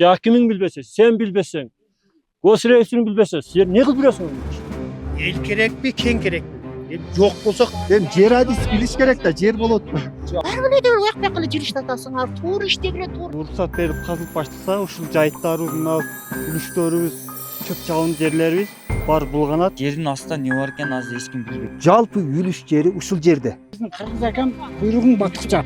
Hakiming bilbese, sen bilbesen, Gosreevsini bilbese, sen ne kıl biliyorsun? El kerek mi, ken kerek mi? Yok bolsak Yer adis biliş керек да, жер болот. Ne diyor uyak bakılı jiriş tatasın ar tour işte bile tour. Уруксат берип казылып баштаса, ушул жайыттарыбыз, мына үлүштөрүбүз, чөп чабын жерлерибиз бар булганат. Жердин астында не бар экенин азыр эч ким билбейт. Жалпы үлүш жери ушул жерде. bizni Kırgız akam kuyruğun batıkça.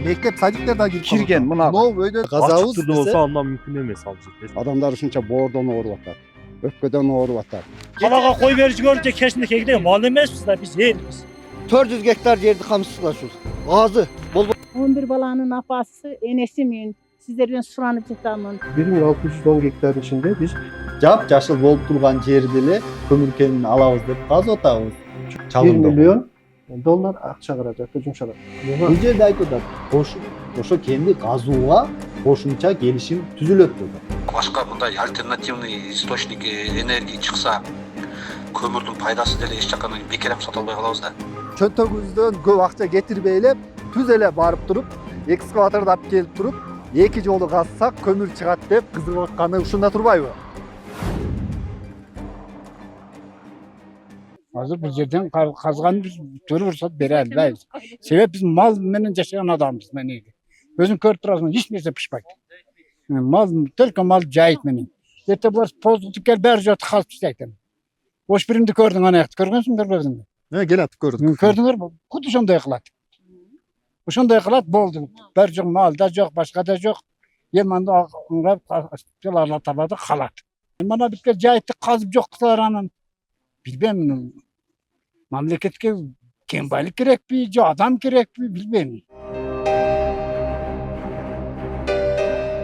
Мектеп, садиктер да Kirgen, mına. Но өйдө казабыз Açık olsa anlam mümkün emez alacak. Адамдар ушунча боордон ооруп атат. Өпкөдөн ооруп атат. Kalağa koy verici görünce kesinlikle gidelim. Mal emezmiz da biz yeriz. 400 гектар жерди камсыздап ушул. Азы 11 balanın apası enesimin sizlerden suranıp çıkamın. 1610 гектар içinde biz жап-жашыл болуп турган жерди эле көмүркенин алабыз деп казып атабыз. 1 миллион доллар акча каражаты жумшадык. Бул жерде айтып атат, ошо кенди казууга кошумча келишим түзүлөт деп. Башка мындай альтернативный источник энергия чыкса, көмүрдүн пайдасы деле эч жакка бекер сата албай калабыз да. Чөнтөгүбүздөн көп акча кетирбей эле түз эле барып туруп, экскаваторду алып келип туруп, 2 жолу казсак көмүр чыгат деп кызыгып атканы ушунда турбайбы? Hazır bu yerden kazgan biz törü fırsat bere albayız. Sebep biz mal menen yaşayan adamız meneydi. Özün körüp turasın hiç nerse pişmek. Mal, только mal cahit menen. Erte bular pozduk gel ber jot kalp pişekten. Boş birimdi gördün ana yakты. Görgönsün görmedin mi? Ne gelip gördük. Gördüңөр mü? Kudu şonday kılat. Ошондой кылат болду. Бир жок мал да жок, башка да жок. Еманды аңгап Алла Таалада калат. Мана битке жайтты казып жок кылар анан. Билбем, мамлекетке кембайлык керекпи, же адам керекпи, билбейм.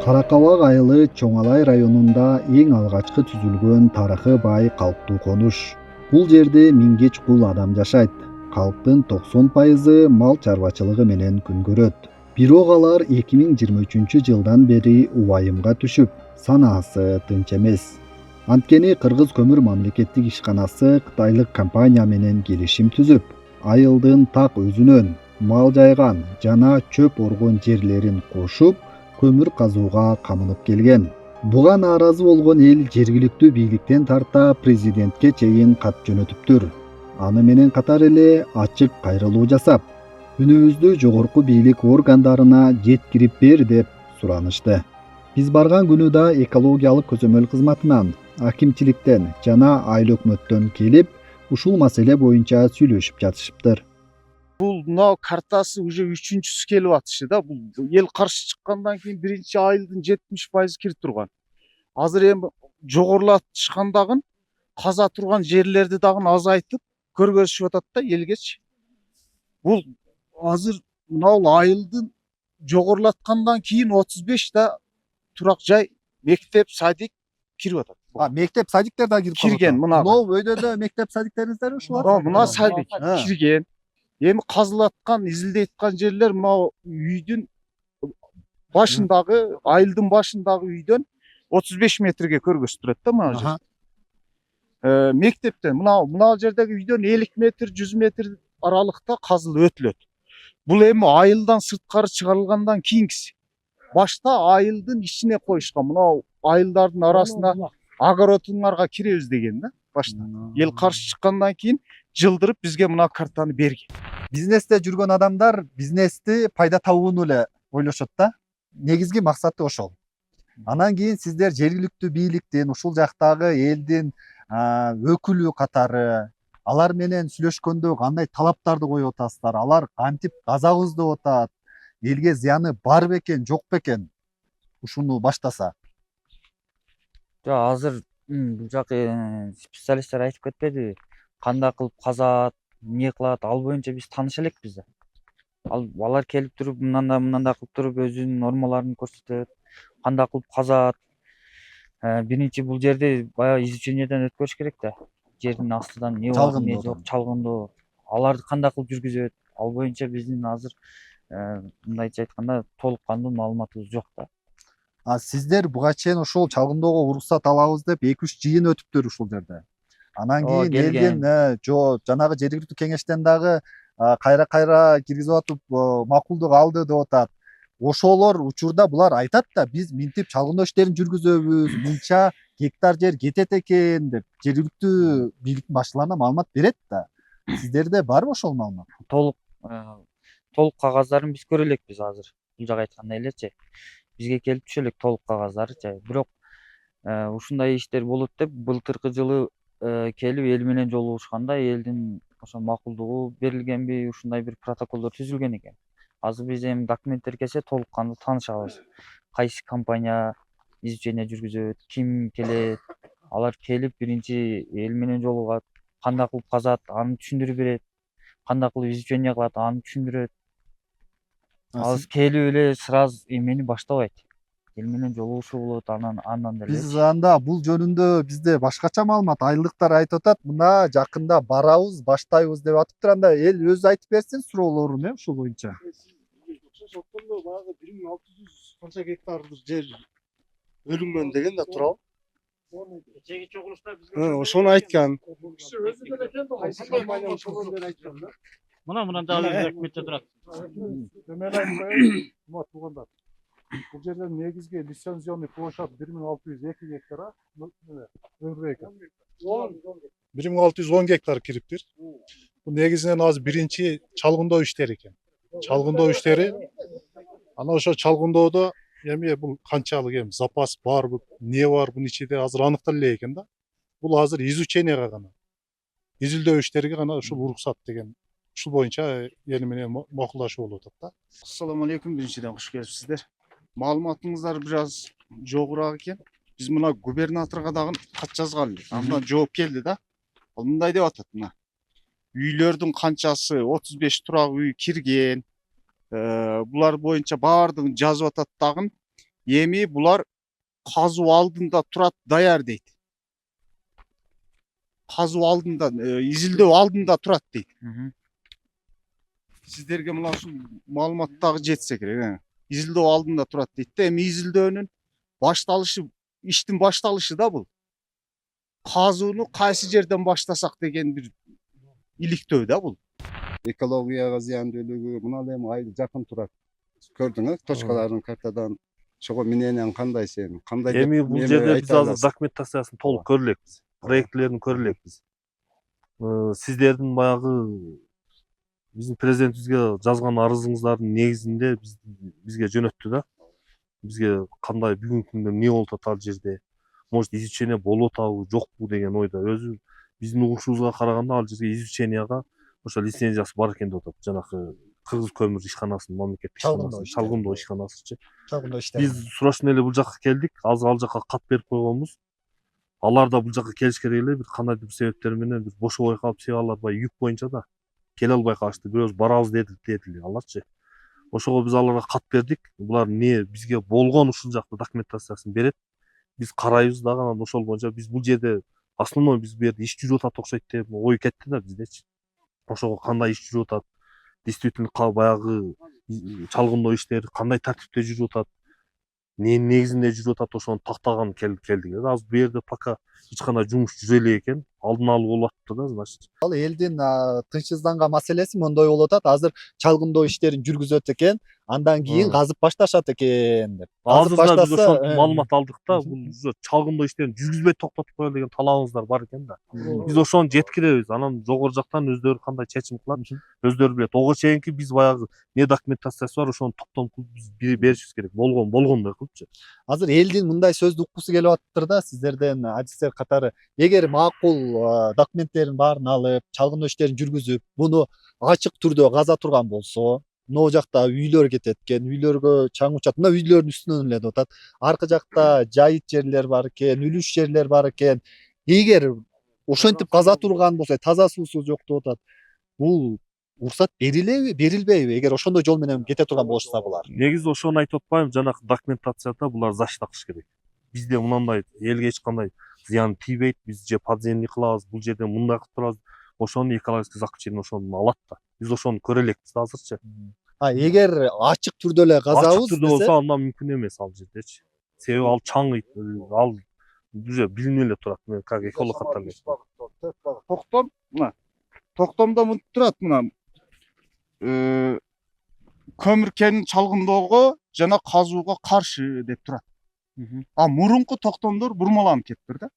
Каракабак айылы Чоңалай районунда эң алгачкы түзүлгөн тарыхы бай калктуу конуш. Бул жерде миңге чукул адам жашайт. Калктын 90% мал чарбачылыгы менен күн көрөт. Бирок алар 2023 жылдан бери убайымга түшүп, санаасы тынч эмес. Анткени Кыргыз көмүр мамлекеттик ишканасы кытайлык компания менен келишим түзүп, айылдын так өзүнөн мал жайган жана чөп оргон жерлерин кошуп, көмүр казууга камынып келген. Буга нааразы болгон эл жергиликтүү бийликтен тарта президентке чейин кат жөнөтүптүр. Аны менен катар эле ачык кайрылуу жасап, үнүбүздү жогорку бийлик органдарына жеткирип бер деп суранышты. Биз барган күнү да экологиялык көзөмөл кызматынан, акимчиликтен жана айыл өкмөттөн келип, ушул маселе боюнча сүйлөшүп жатышыптыр. Бул мына картасы уже 3-чүсү келип атышы да. Бул эл каршы чыккандан кийин биринчи айылдын 70% кирип турган. Азыр эми жогорулатышкан дагы каза турган жерлерди дагы азайтып көргөзүшүп атат да элгечи. Бул азыр мына айылдын жогорулаткандан кийин 35 та турак жай, мектеп, садик кирип атат. Мектеп, садиктер да кирген мына. Но өйдө да мектеп, садиктериңиздер ушулар. Мына садик кирген. Эми казылаткан, изилдейткан жерлер мына үйдүн башындагы, айылдын башындагы үйдөн 35 метрге көргөзүп да мына жер. Мектептен мына жердеги үйдөн 50 метр, 100 метр аралыкта казылып өтүлөт. Бул эми айылдан сырткары чыгарылгандан кийинкиси. Башта айылдын ичине коюшкан, мына айылдардын арасына огородуңарга киребиз деген да башта. Эл каршы чыккандан кийин жылдырып бизге мына картаны берген. Бизнесте жүргөн адамдар бизнести пайда табууну эле ойлошот да. Негизги максаты ошол. Анан кийин сиздер жергиликтүү бийликтин, ушул жактагы элдин өкүлү катары алар менен сүйлөшкөндө кандай талаптарды коюп атасыздар? Алар кантип казабыз деп атат? Элге зыяны бар бекен, жок бекен? Ушуну баштаса. Азыр бул жак специалисттер айтып кетпеди. Кандай кылып казат, эмне кылат, ал боюнча биз тааныша элекпиз да. Алар келип туруп, мындай кылып туруп өзүнүн нормаларын көрсөтөт. Кандай кылып казат. Биринчи бул жерде баягы изучениеден өткөрүш керек да. Жердин астынан не бар, не жок, чалгындоо. Аларды кандай кылып жүргүзөт? Ал боюнча биздин азыр мындайча айтканда толук кандуу маалыматыбыз жок да. Сиздер буга чейин ушул чалгындоого уруксат алабыз деп 2-3 жыйын өтүптүр ушул жерде. Анан кийин элдин жанагы жергиликтүү кеңештен дагы кайра киргизип атып макулдук алды деп атат. ошолор учурда булар айтат да биз минтип чалгындоо иштерин жүргүзөбүз, мынча гектар жер кетет экен деп жергиликтүү бийликтин башчыларына маалымат берет да. Сиздерде барбы ошол маалымат? Толук кагаздарын биз көрө элекпиз азыр. Бул жагы айткандай элечи. Бизге келип түшө элек толук кагаздарычы. Бирок ушундай иштер болот деп былтыркы жылы келип эл менен жолугушканда элдин ошо макулдугу берилгенби, ушундай бир протоколдор түзүлгөн экен. Азыр биз эми документтер келсе толук кандуу таанышабыз. Кайсы компания изучение жүргүзөт, ким келет, алар келип биринчи эл менен жолугат, кандай кылып казат, аны түшүндүрүп берет, кандай кылып изучение кылат, аны түшүндүрөт. Азыр келип эле сразу эмени баштабайт. Эл менен жолугушуу болот, андан деле. Биз анда бул жөнүндө бизде башкача маалымат айылдыктар айтып атат, мына жакында барабыз, баштайбыз деп атыптыр. Анда эл өзү айтып берсин суроолорун, ушул боюнча. Соттондо баягы 1600 канча гектардыр жер бөлүнгөн деген да турабы? Жеги чогулушта бизге Ошону айткан. мына дагы документте турат. Мен айтпайм, урматтуу туугандар. Бул жерден негизги лицензионный площадь 1602 гектара өрбөй экен. 1610 гектар кириптир. Бул негизинен азыр биринчи чалгындоо иштери экен. Чалгындоо иштери анан ошо чалгындоодо эми бул канчалык эми запас барбы, эмне бар бунун ичинде азыр аныктала элек экен да. Бул азыр изученияга гана, изилдөө иштериге гана ушул уруксат деген ушул боюнча эл менен макулдашуу болуп атат да. Ассаламу алейкум, биринчиден куш келипсиздер. Маалыматыңыздар бир аз жогураак экен. Биз мына губернаторго дагы кат жазгалы. Андан жооп келди да. Ал мындай деп атат мына. Үйлөрдүн канчасы 35 турак үй кирген. Булар боюнча баардыгын жазып атат дагы. Эми булар казуу алдында турат даяр дейт. Казуу алдында, изилдөө алдында турат дейт. Сиздерге мына ушул маалымат дагы жетсе керек. Изилдөө алдында турат дейт да. Эми изилдөөнүн башталышы, иштин башталышы да бул. Казууну кайсы жерден баштасак деген бир иликтөө да бул. Экологияга зыяндуулугу мына эми айыл жакын турат. Көрдүңүз, точкаларын картадан ошого менен кандай сен, кандай Эми бул жерде биз азыр документациясын толук көрө элекпиз. Проектлерин көрө элекпиз. Сиздердин баягы биздин президентибизге жазган арызыңыздардын негизинде бизге жөнөттү да. Бизге кандай бүгүнкү күндө эмне болуп атат ал жерде, может изучение болуп атабы, жокпу деген ойдо. Өзү биздин угушубузга караганда ал жерге изученияга ошо лицензиясы бар экен деп атат. Жанагы Кыргыз көмүр ишканасынын мамлекеттик чалгындоо ишканасычы. Биз сурашын эле бул жакка келдик. Азыр ал жакка кат берип койгонбуз. Алар да бул жакка келиш керек эле, бир кандайдыр бир себептер менен бир бошобой калып, себеп алар баягы юк боюнча да келе албай калышты. Бирөөбүз барабыз дедилер аларчы. Ошого биз аларга кат бердик. Булар эмне бизге болгон ушул жакта документациясын берет. Биз карайбыз дагы, анан ошол боюнча биз бул жерде основной биз бу жерде иш жүрүп атат окшойт деп ой кетти да биздечи. Ошого кандай иш жүрүп атат, действительно баягы чалгындоо иштери кандай тартипте жүрүп атат, эмненин негизинде жүрүп атат, ошону тактаган келдик. Азыр бу жерде пока эч кандай жумуш жүрө элек экен. Алдын алуу болуп атты да, значит. Ал элдин тынчсызданган маселеси мондой болуп атат. Азыр чалгындоо иштерин жүргүзөт экен, андан кийин казып башташат экен деп. Азыр да биз ошол маалымат алдык да, бул чалгындоо иштерин жүргүзбөй токтотуп коелу деген талабыңыздар бар экен да. Биз ошону жеткиребиз. Анан жогору жактан өздөрү кандай чечим кылат, өздөрү билет. Ого чейинки биз баягы эмне документациясы бар, ошону топтом кылып биз беришибиз керек. Болгондой кылыпчы. Азыр элдин мындай сөздү уккусу келип атыптыр да, сиздерден адистер катары. Эгер макул документтерин баарын алып, чалгындоо иштерин жүргүзүп, буну ачык түрдө каза турган болсо, могу жакта үйлөр кетет экен, үйлөргө чаң учат. Мына үйлөрдүн үстүнөн эле деп атат. Аркы жакта жайыт жерлер бар экен, үлүш жерлер бар экен. Эгер ошентип каза турган болсо, таза суусу жок деп атат. Бул уруксат берилеби, берилбейби? Эгер ошондой жол менен кете турган болушса булар. Негизи ошону айтып атпаймынбы, жанагы документацияда булар защита кылыш керек. Бизде мындай элге эч кандай зыян тийбейт, биз же подземный кылабыз, бул жерде мындай кылып турабыз. Ошону экологический заключение ошону алат да. Биз ошону көрө элекпиз азырчы. Эгер ачык түрдө эле казабыз десе, болсо анда мүмкүн эмес ал жердечи. Себеби ал чаңыйт, ал уже билинип эле турат. Мен как эколог катары. Токтом, мына. Токтомдо мынтип турат мына. Көмүр кенин чалгындоого жана казууга каршы деп турат. А мурунку токтомдор бурмаланып кетиптир да.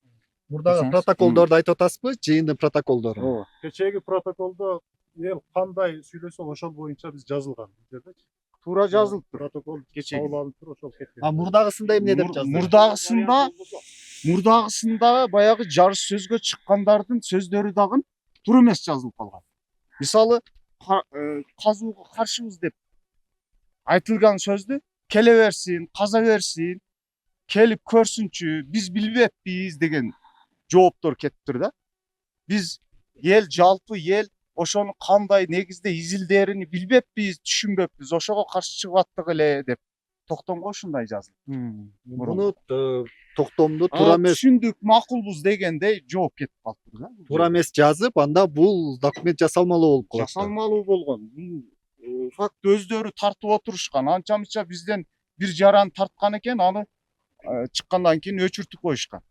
Мурдагы Десеңиз. протоколдорду айтып атасызбы? Жыйындын протоколдорун. Ооба. Кечеги протоколдо эл кандай сүйлөсө ошол боюнча биз жазылган. Туура жазылыптыр. Протокол Кечеги. кабыл алынып туруп ошол кеткен. А мурдагысында эмне деп жазды? Мурдагысында баягы жарыш сөзгө чыккандардын сөздөрү дагы туура эмес жазылып калган. Мисалы казууга каршыбыз деп айтылган сөздү келе берсин, каза берсин, келип көрсүнчү, биз билбеппиз деген жооптор кетиптир да. Биз жалпы эл ошону кандай негизде изилдерин билбеппиз, түшүнбөппүз, ошого каршы чыгып аттык эле деп токтомго ушундай жазылды. Муну токтомду туура эмес, Түшүндүк, макулбуз дегендей жооп кетип калыптыр да. туура эмес жазып, анда бул документ жасалмалуу болуп калат. Жасалмалуу болгон. Факт өздөрү тартып отурушкан. Анча мынча бизден бир жаран тарткан экен, аны чыккандан кийин өчүртүп коюшкан.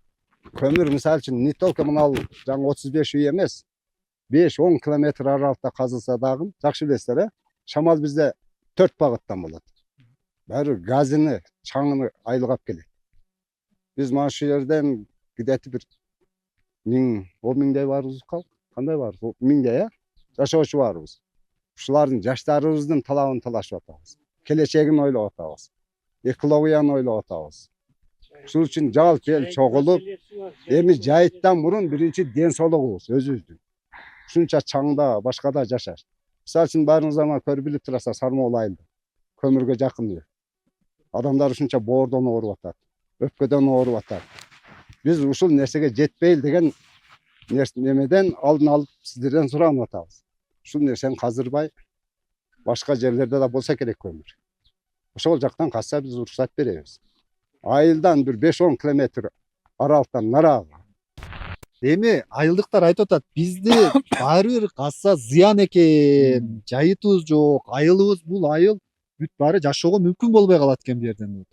Көмір мисалы үчүн не только мынау жаңы 35 үй емес 5-10 километр аралықта қазылса дагы жакшы билесиздер, шамал бизде 4 багыттан болот. Баары газыны, чаңыны айлыгап келет. Биз mana şu жерден где-то бир 1000 миңдей барбыз калк. Кандай барбыз? 1000дей, я? Жашоочу барбыз. Ушулардын жаштарыбыздын талабын талашып атабыз. Келечегин ойлоп атабыз. Экологияны ойлоп атабыз. Ушул үчүн жалпы эл чогулуп, эми жайыттан мурун биринчи ден соолугубуз өзүбүздүн. Ушунча чаңда, башкада жашаш. Мисалы үчүн баарыңыз ама көрүп билип турасыздар Сармоол айылда. Көмүргө жакын үй. Адамдар ушунча боордон ооруп атат, өпкөдөн ооруп атат. Биз ушул нерсеге жетпейли деген немеден алдын алып сиздерден суранып атабыз. Ушул нерсени казырбай башка жерлерде да болса керек көмүр. Ошол жактан качса биз уруксат беребиз. Айылдан бир 5-10 километр аралыктан нарага. Эми айылдыктар айтып атат, бизди баары бир катса зыян экен, жайытыбыз жок, айылыбыз бул айыл бүт баары жашоого мүмкүн болбой калат экен бу жерден.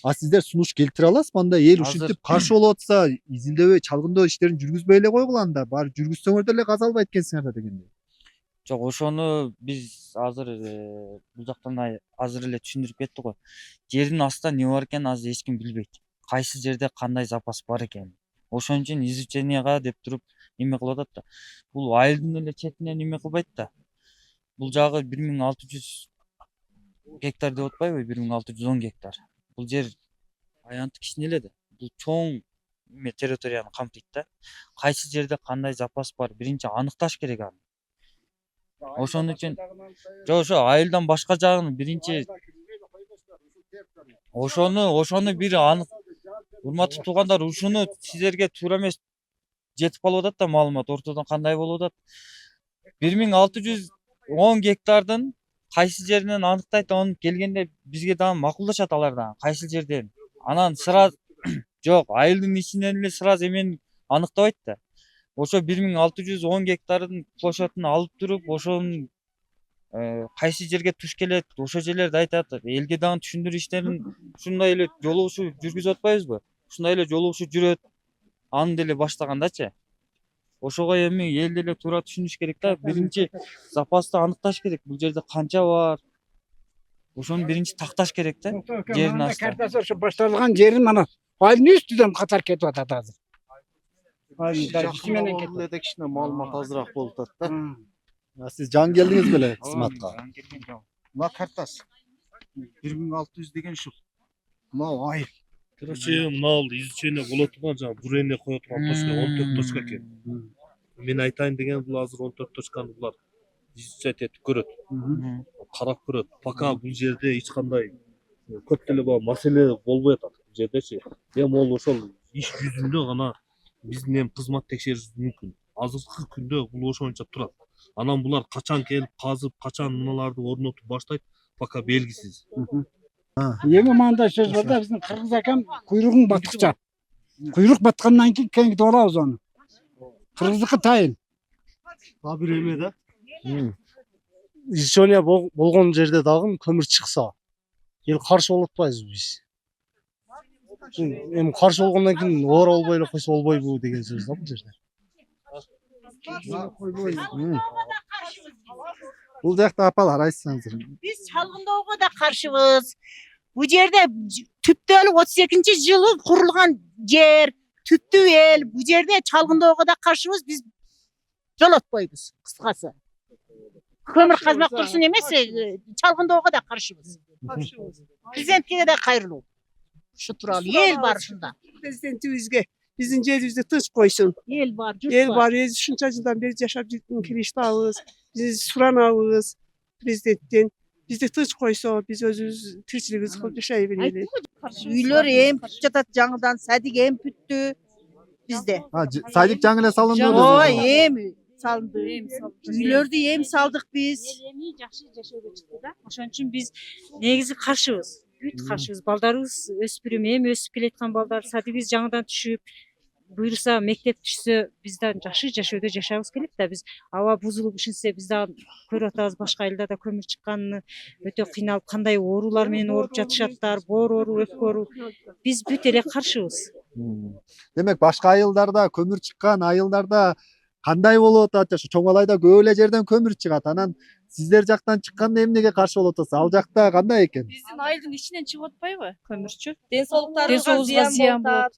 А сиздер сунуш келтире аласызбы? Анда эл ушинтип каршы болуп атса, изилдебей, чалгындоо иштерин жүргүзбөй эле койгула анда, баары жүргүзсөңөр деле казалбайт экенсиңер да дегендей. Жок, ошону биз азыр бул жактан азыр эле түшүндүрүп кеттик го. Жердин астында эмне бар экенин азыр эч ким билбейт. Кайсы жерде кандай запас бар экенин. Ошон үчүн изученияга деп туруп эме кылып атат да. Бул айылдын эле четинен эме кылбайт да. Бул жагы 1600 гектар деп атпайбы? 1610 гектар. Бул жер аянттык кичине эле да. Бул чоң территорияны камтыйт да. Кайсы жерде кандай запас бар, биринчи аныкташ керек аны. Ошон үчүн ошо айылдан башка жагын биринчи ошону бир анык. Урматтуу туугандар, ушуну сиздерге туура эмес жетип калып атат да маалымат, ортодон кандай болуп атат. 1610 гектардын кайсы жеринен аныктайт, аны келгенде бизге дагы макулдашат алар дагы, кайсы жерден. Анан сразу жок, айылдын ичинен эле сразу эмени аныктабайт да. Ошо 1610 гектардын площадын алып туруп, ошонун кайсы жерге туш келет, ошол жерлерди айтат. Элге дагы түшүндүрүү иштерин ушундай эле жолугушуу жүргүзүп атпайбызбы? Ушундай эле жолугушуу жүрөт. Аны деле баштагандачы. Ошого эми эл деле туура түшүнүш керек да. Биринчи запасты аныкташ керек. Бул жерде канча бар? Ошону биринчи такташ керек да. Жердин астында. Картасы ошо башталган жерин мана айылдын үстүнөн катар кетип атат азыр. Айылдын кичине маалымат азыраак болуп атат да. Сиз жаңы келдиңиз беле кызматка? Мына картасы 1600 деген ушул. Мына айыл. Короче, мынау изучение боло турган жана бурение кое турган точка 14 точка экен. Мен айтайын деген бул азыр 14 точканы булар изучать этип көрөт. Карап көрөт. Пока бул жерде эч кандай көп деле маселе болбой атат бул жердечи. Эми ол ошол иш жүзүндө гана биздин эми кызмат текшеришибиз мүмкүн. Азыркы күндө бул ошончо турат. Анан булар качан келип казып, качан мыналарды орнотуп баштайт, пока белгисиз. Эми мындай сөз бар да, биздин кыргыз акам куйругун баткыча. Куйрук баткандан кийин кеңитип алабыз аны. Кыргыздыкы тайын. А бир эме да. Изучение болгон жерде дагы көмүр чыкса, эл каршы болуп атпайбызбы биз? Эми каршы болгондон кийин оор болбой эле койсо болбойбу деген сөз да бул жерде. Бул жакта апалар айтсаңыздар. Биз чалгындоого да каршыбыз. Bu yerde Tüpteli 32. yılı kurulgan yer, Tüptü el. Bu yerde Çalgındoğu'da da karşımız biz yol atmayız kıskası. Kömür kazmak dursun emese Çalgındoğu'da da karşımız. Prezidentliğe de hayırlı olsun. Şu turalı el var şunda. Prezidentimizge bizim yerimizde tınç koysun. El var, yurt El var. var, biz şunca yıldan beri yaşap cidden kiriştağız. Biz suranağız prezidentten. Bizde tınç koysa biz özümüz tirçiliğimiz kılıp yaşayabiliriz. Üylөр hem jatat жаңыдан сәдик hem püttü bizde. Saydık Cangil'e salındı. O hem salındı. Üylörді hem saldık biz. Elemi жакшы жашоого чыкты да. Ошон үчүн биз негизи каршыбыз. Бүт каршыбыз. Балдарыбыз өспүрүм эми өсүп келаткан балдар садыбыз жаңыдан түшүп, буйруса мектеп түшсө биз да жакшы жашоодо жашабыз келет да. Биз аба бузулуп ишинсе биз да көрүп атабыз башка айылдарда көмүр чыкканын, өтө кыйналып кандай оорулар менен ооруп жатышаттар, боор оору, өпкө оору. Биз бүт эле каршыбыз. Демек башка айылдарда көмүр чыккан айылдарда кандай болуп атат? Чоң Алайда көп эле жерден көмүр чыгат. Анан сиздер жактан чыкканда эмнеге каршы болуп атасыз? Ал жакта кандай экен? Биздин айылдын ичинен чыгып атпайбы көмүрчү? Денсаулыкка зыян болот.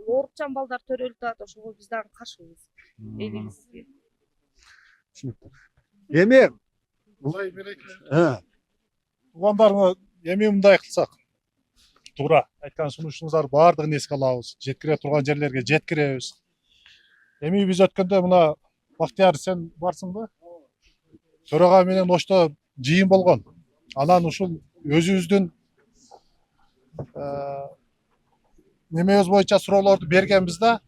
Оорукчан балдар төрөлүп атат. Ошого биз дагы каршыбыз. Элибизге. Түшүнүктүү. Эми Туугандарга эми мындай кылсак туура айткан сунушуңуздар баардыгын эске алабыз. Жеткире турган жерлерге жеткиребиз. Эми биз өткөндө мына Бактияр сен барсыңбы? Төрага менен ошто жыйын болгон. Анан ушул өзүбүздүн немебиз боюнча суроолорду бергенбиз да.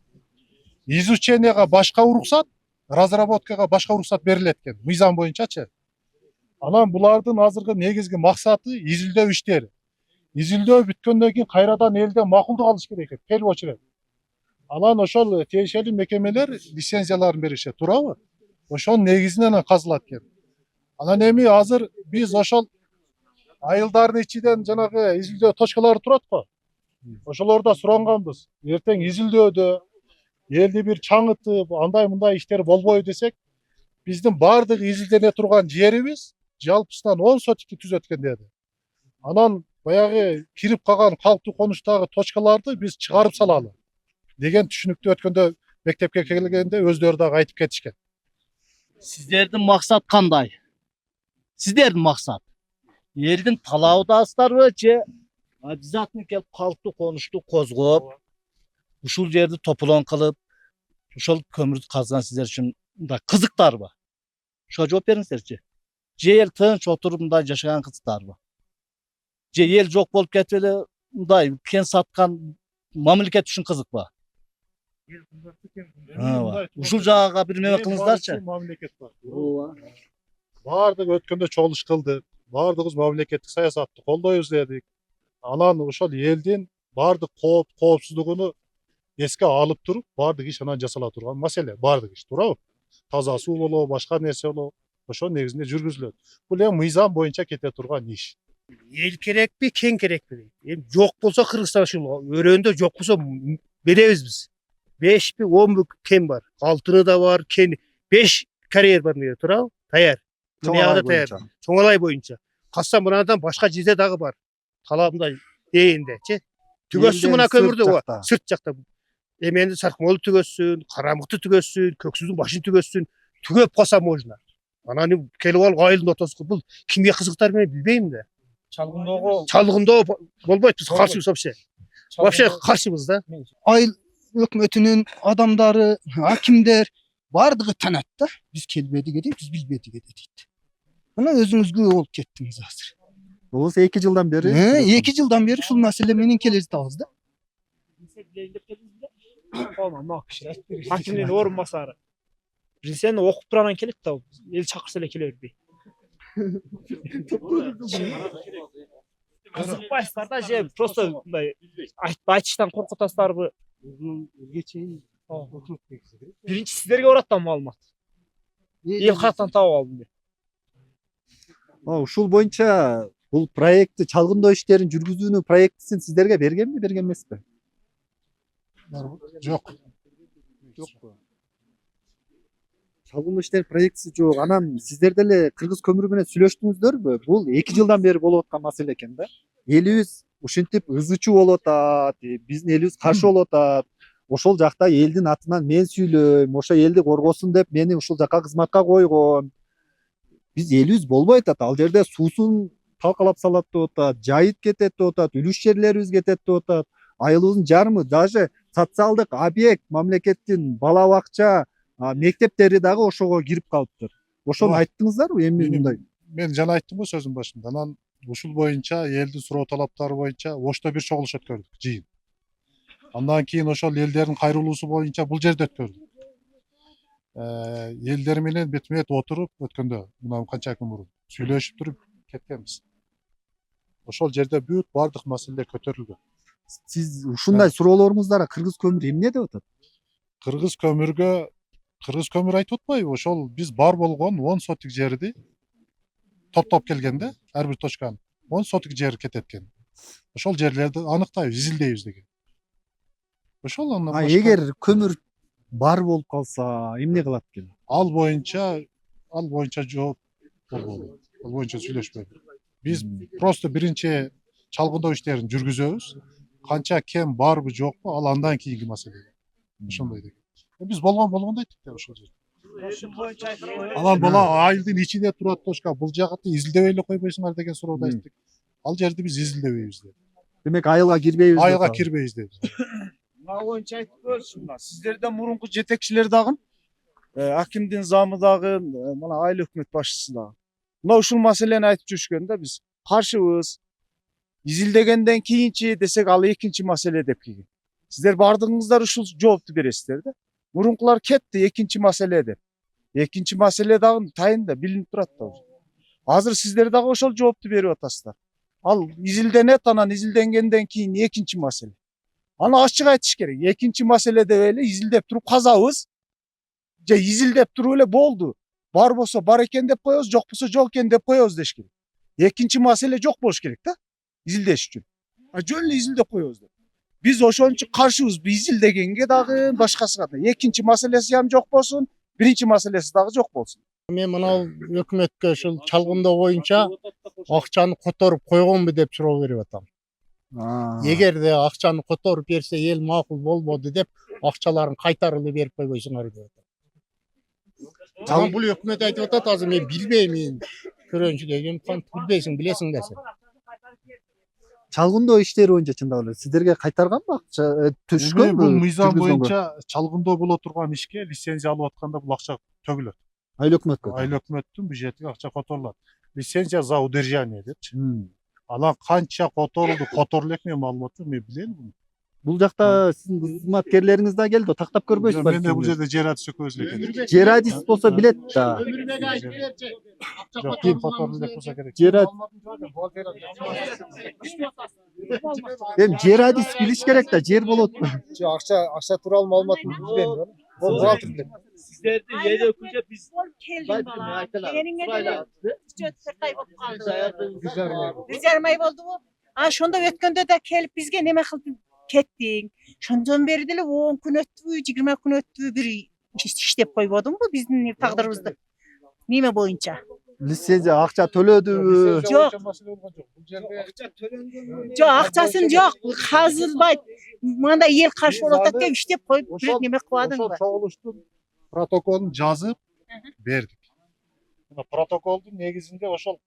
Изученияга башка уруксат, разработкага башка уруксат берилет экен. Мыйзам боюнчачы. Анан булардын азыркы негизги максаты изилдөө иштери. Изилдөө бүткөндөн кийин кайрадан элден макулдук алыш керек экен. Первый очередь. Анан ошол тиешелүү мекемелер лицензияларын беришет, туурабы? Ошонун негизинен казылат экен. Анан эми азыр биз ошол айылдардын ичинен жанагы изилдөө точкалары турат го. Ошолордо суранганбыз. Эртең изилдөөдө элди бир чаңытып, андай мындай иштер болбойбу десек, биздин баардык изилдене турган жерибиз жалпысынан 10 сотикти түзөт экен деди. Анан баягы кирип калган калктуу конуштагы точкаларды биз чыгарып салалы деген түшүнүктү өткөндө мектепке келгенде өздөрү дагы айтып кетишкен. Сиздердин максат кандай? Сиздердин максат элдин талабыдасыздарбы же обязательно келип калктуу конушту козгоп, ушул жерди тополон кылып, ошол көмүрдү казган сиздер үчүн мындай кызыктарбы? Ошого жооп бериңиздерчи. Же эл тынч отуруп мындай жашаган кызыктарбы? Же эл жок болуп кетип эле мындай кен саткан мамлекет үчүн кызыкпы? Ушул жагага бир неме кылыңыздарчы. Мамлекет бар. Баардыгы өткөндө чогулуш кылдык. Баардыгыбыз мамлекеттик саясатты колдойбуз дедик. Анан ошол элдин баардык коопсуздугуну эске алып туруп, баардык иш анан жасала турган маселе, баардык иш, туурабы? Таза суу болобу, башка нерсе болобу, ошонун негизинде жүргүзүлөт. Бул эми мыйзам боюнча кете турган иш. Эл керекпи, кен керекпи? Эми жок болсо Кыргызстан ушул өрөөндө жок болсо беребиз биз. 5 10 кен бар. Алтыны да бар, кен 5 карьер бар мына туурабы? Таяр. Чоң Алай боюнча. Кассам мынадан башка жерде дагы бар. Талабында дээнде, түгөссүн мына көмүрдү сырт жакта. Эменди Саркмолду түгөссүн, Карамыкты түгөссүн, Көксүздүн башын түгөссүн, түгөп калса можно. Анан келип алып айылдын ортосуна бул кимге кызыктар мен билбейм да. Чалгындоо болбойт, биз каршыбыз вообще. Вообще каршыбыз да. Айыл өкмөтүнүн адамдары, акимдер бардыгы танат да. Биз келбедик эдик, биз билбедик эдик дейт. Мына өзүңүзгө болуп кеттиңиз азыр. Бул 2 жылдан бери. 2 жылдан бери ушул маселе менен келе жатабыз да. Акимдин орун басары. Билсен окуп туранан келет да, эл чакырса эле келе бербей. Кызыкпайсыздар да же просто мындай айтыштан коркутасыздарбы? Биринчи сиздерге барат да маалымат. Эл каяктан таап алдым деп. Ушул боюнча бул проектти чалгындоо иштерин жүргүзүүнүн проектисин сиздерге бергенби, берген эмеспи? Жок. Чалгындоо иштер проектиси жок. Анан сиздер деле Кыргыз көмүрү менен сүйлөштүңүздөрбү? Бул 2 жылдан бери болуп аткан маселе экен да. Элибиз ушинтип ызычуу болуп атат, биздин элибиз каршы болуп атат. Ошол жакта элдин атынан мен сүйлөйм, ошо элди коргосун деп мени ушул жака кызматка койгон. Биз элибиз болбой атат. Ал жерде суусун талкалап салат деп атат, жайыт кетет деп атат, үлүш жерлерибиз кетет деп атат. Айылыбыздын жарымы даже социалдык объект, мамлекеттин бала бакча, мектептери дагы ошого кирип калыптыр. Ошону айттыңыздарбы эми мындай? Мен жана айттым го сөзүм башында. Анан ушул боюнча элдин суроо талаптары боюнча Ошто бир чогулуш өткөрдүк, жыйын. Андан кийин ошол элдердин кайрылуусу боюнча бул жерде өткөрдүк. Элдер менен бетме бет отуруп өткөндө мына канча күн мурун сүйлөшүп туруп кеткенбиз. Ошол жерде бүт бардык маселе көтөрүлгөн. Сиз ушундай суроолоруңуздара кыргыз көмүрү эмне деп атат? Кыргыз көмүр айтып атпайбы? Ошол биз бар болгон 10 сотик жерди топтоп келгенде ар бир точканы 10 сотик жер кетет экен. Ошол жерлерди аныктайбыз, изилдейбиз деген. Ошол андан Эгер көмүр бар болуп калса эмне кылат экен? Ал боюнча жооп болбойт. Ал боюнча сүйлөшпөйт. Биз просто биринчи чалгындоо иштерин жүргүзөбүз. Канча кем барбы жокпу, ал андан кийинки маселе. Ошондой деген. Биз болгондой айттык да ошол жерде. Анан бала айылдын ичинде турат точка, бул жакты изилдебей эле койбойсуңар деген суроодо айттык. Ал жерди биз изилдебейбиз деп. Демек айылга кирбейбиз. Айылга кирбейбиз деп. Мына боюнча айтып көрсүң мына. Сиздерден мурунку жетекчилер дагы, акимдин замы дагы, мына айыл өкмөт башчысы дагы. Мына ушул маселени айтып жүрүшкөн да биз каршыбыз. Изилдегенден кийинчи десек ал экинчи маселе деп келген. Сиздер бардыгыңыздар ушул жоопту бересиздер да. Мурункулар кетти экинчи маселе деп. Экинчи маселе дагы тайында билинип турат да. Азыр сиздер дагы ошол жоопту берип атасыздар. Ал изилденет, анан изилденгенден кийин экинчи маселе. Аны ачык айтыш керек. Экинчи маселе деп эле изилдеп туруп казабыз. Же изилдеп туруп эле болду. Бар болсо бар экен деп коебуз, жок болсо жок экен деп коебуз деш керек. Экинчи маселе жок болуш керек да. Изилдеш үчүн. Жөн эле изилдеп коебуз деп. Биз ошон үчүн каршыбыз. Изилдегенге дагы башкасыга да. Экинчи маселеси ham жок болсун, биринчи маселеси дагы жок болсун. Мен мына өкмөткө ушул чалгындоо боюнча акчаны которуп койгонбу деп суроо берип атам. Эгерде акчаны которуп берсе эл макул болбоду деп акчаларын кайтарып берип койбойсуңар деп атам. Анан бул өкмөт айтып атат, азыр мен билбейм, мен көрөнчү деген билбейсиң, билесиң десе. Чалгындоо иштери боюнча чындап эле сиздерге кайтарганбы акча түшкөнбү? Бул мыйзам боюнча чалгындоо боло турган ишке лицензия алып атканда бул акча төгүлөт. Айыл өкмөткө. Айыл өкмөттүн бюджетиге акча которулат. Лицензия за удержание депчи. Анан канча которулду экен маалымат жок, мен билем буну. Бул жакта сиздин кызматкерлериңиз да келди, тактап көрбөйсүз балким. Мен бул жерде жер адис экөөбүз эле келдик. Жер адис болсо билет да. Жок, ким которду деп болсо керек. Жер адис билиш керек да, жер болот. Акча тууралуу маалыматты билбейм. Бухгалтер. Сиздерди эл өкүлчө биз Келдим бала. Келениңе деле 3-4 ай болуп калды. 1,5 ай болдубу? Ошондо өткөндө да келип бизге неме кылдың, кеттиң. Шондон бери деле 10 күн өттүбү, 20 күн өттүбү бир иштеп койбодуңбу биздин тагдырыбызды? Неме боюнча? Лицензия акча төлөдүбү? Жок. Жок, акчасын жок, казылбайт. Мындай эл каршы болуп атат деп иштеп коюп, бир неме кылбадыңбы? Ошол чогулуштун протоколун жазып бердик. Протоколдун негизинде ошол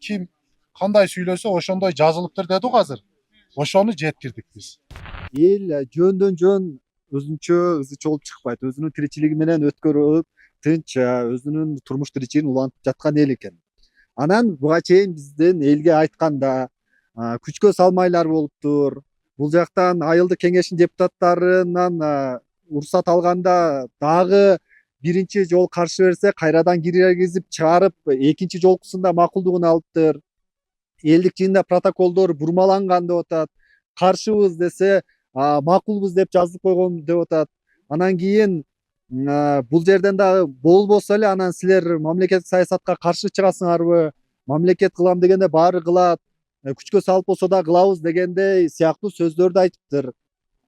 ким кандай сүйлөсө ошондой жазылыптыр деди го азыр. Ошону жеткирдик биз. Эл жөндөн жөн өзүнчө ызычы болуп чыкпайт, өзүнүн тиричилиги менен өткөрүп, тынч өзүнүн турмуш тиричилигин улантып жаткан эл экен. Анан буга чейин биздин элге айтканда күчкө салмайлар болуптур. Бул жактан айылдык кеңештин депутаттарынан уруксат алганда дагы биринчи жол каршы берсе кайрадан киргизип чыгарып, экинчи жолкусунда макулдугун алыптыр. Элдик жыйында протоколдор бурмаланган деп атат. Каршыбыз десе макулбуз деп жазып койгон деп атат. Анан кийин бул жерден дагы болбосо эле анан силер мамлекеттик саясатка каршы чыгасыңарбы? Мамлекет кылам дегенде баары кылат. Күчкө салып болсо да кылабыз дегендей сыяктуу сөздөрдү айтыптыр.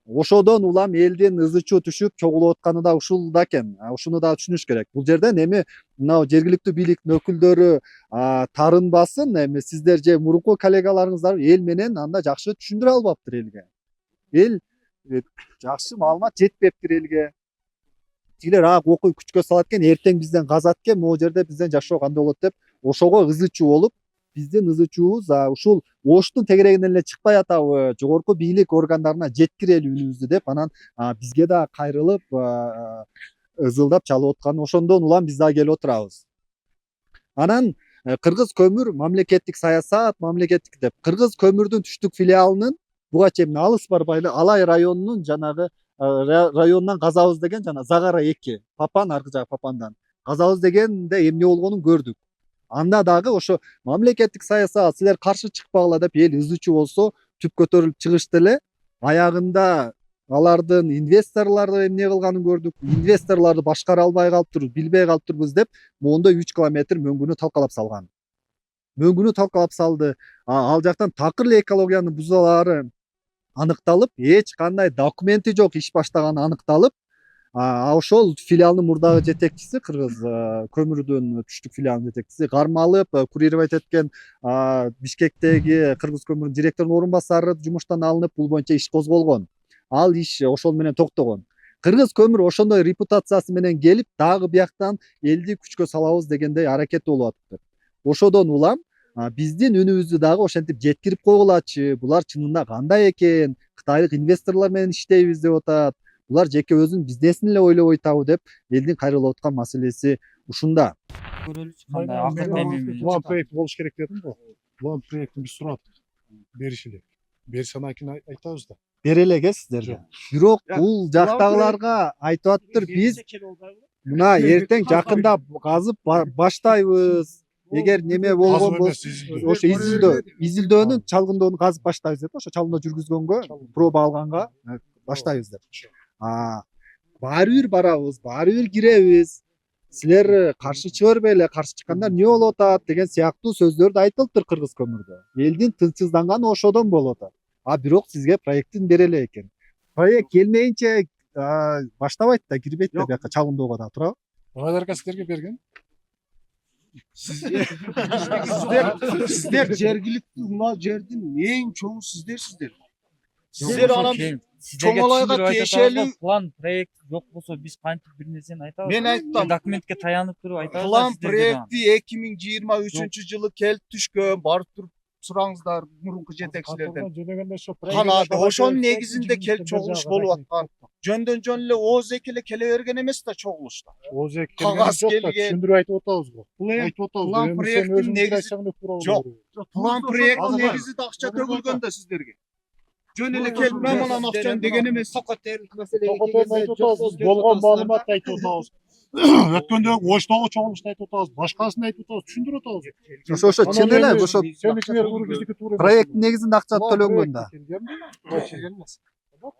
ошодон улам элдин ызы чуу түшүп чогулуп атканы да ушул да экен. Ушуну да түшүнүш керек. Бул жерден эми мынау жергиликтүү бийликтин өкүлдөрү тарынбасын, эми сиздер же мурунку коллегаларыңыздар эл менен анда жакшы түшүндүрө албаптыр элге. Эл жакшы маалымат жетпептир элге. Тигилер окуй күчкө салат экен, эртең бизден казат экен, могу жерде бизден жашоо кандай болот деп ошого ызы чуу болуп, биздин ызы чуубуз ушул Оштун тегерегинен эле чыкпай атабы, жогорку бийлик органдарына жеткирели үнүбүздү деп, анан бизге да кайрылып ызылдап чалып аткан, ошондон улам биз да келип отурабыз. Анан Кыргыз көмүр мамлекеттик саясат, мамлекеттик деп Кыргыз көмүрдүн түштүк филиалынын буга чейин алыс барбайлы Алай районунун жанагы районунан казабыз деген жана Загара 2, Папан, аркы жагы Папандан казабыз дегенде эмне болгонун көрдүк. Анда дагы ошо мамлекеттик саясат силер каршы чыкпагыла деп эл ызы чуу болсо түп көтөрүлүп чыгышты эле. Аягында алардын инвесторлорду эмне кылганын көрдүк. Инвесторлорду башкара албай калыптырбыз, билбей калыптырбыз деп моунда 3 километр мөңгүнү талкалап салган. Мөңгүнү талкалап салды. Ал жактан такыр эле экологиянын бузуулары аныкталып, эч кандай документи жок иш баштаганы аныкталып, ошол филиалдын мурдагы жетекчиси, Кыргыз көмүрдүн түштүк филиалынын жетекчиси кармалып, курировать эткен Бишкектеги Кыргыз көмүрдүн директорунун орун басары жумуштан алынып, бул боюнча иш козголгон. Ал иш ошол менен токтогон. Кыргыз көмүр ошондой репутациясы менен келип, дагы бияктан элди күчкө салабыз дегендей аракет болуп атыптыр. Ошодон улам биздин үнүбүздү дагы ошентип жеткирип койгулачы, булар чынында кандай экен, кытайлык инвесторлор менен иштейбиз деп атат. Булар жеке өзүнүн бизнесин эле ойлоп атабы деп элдин кайрылып аткан маселеси ушунда. План проект болуш керек дедим го. План проектин биз сурадык. Беришели. Берсе анан кийин айтабыз да. Бере элек сиздерге. Бирок бул жактагыларга айтып атыптыр, биз мына эртең жакында казып баштайбыз. Эгер неме болгон болсо, ошо изилдөөнүн чалгындоону казып баштайбыз деп, ошо чалгындоо жүргүзгөнгө, проба алганга баштайбыз деп. Баары бир барабыз, баары бир киребиз. Силер каршы чыга бербейле, каршы чыккандар эмне болуп атат деген сыяктуу сөздөрдү айтылыптыр Кыргыз көмүрдө. Элдин тынчсызданганы ошодон болуп атат. Бирок сизге проекттин бере элек экен. Проект келмейинче баштабайт да, кирбейт да бияка чалгындоого да, туурабы? Кайдарка силерге берген. Сиздер жергиликтүү мына жердин эң чоңу сиздерсиздер. Сиздер анан чоңолайга тиешелүү план проект жок болсо биз кантип бир нерсени айтабыз? Мен айттым. Документке таянып туруп айтабыз. План проекти 2023-жылы келип түшкөн. Барып туруп сураңыздар мурунку жетекчилерден. Канаты ошонун негизинде келип чогулуш болуп аткан. Жөндөн жөн эле ооз эле келе берген эмес да чогулушта. Ооз кагаз келген. Түшүндүрүп айтып атабыз го. План проекттин негизи жок. План проекттин негизи да акча төгүлгөн да сиздерге. Жөн эле келип мен анан акчаны деген эмес. Болгон маалыматты айтып атабыз. Өткөндө Оштогу чогулушта айтып атабыз, башкасын айтып атабыз, түшүндүрүп атабыз. Ошо чын эле, ошо проекттин негизинде акча төлөнгөн да. Бул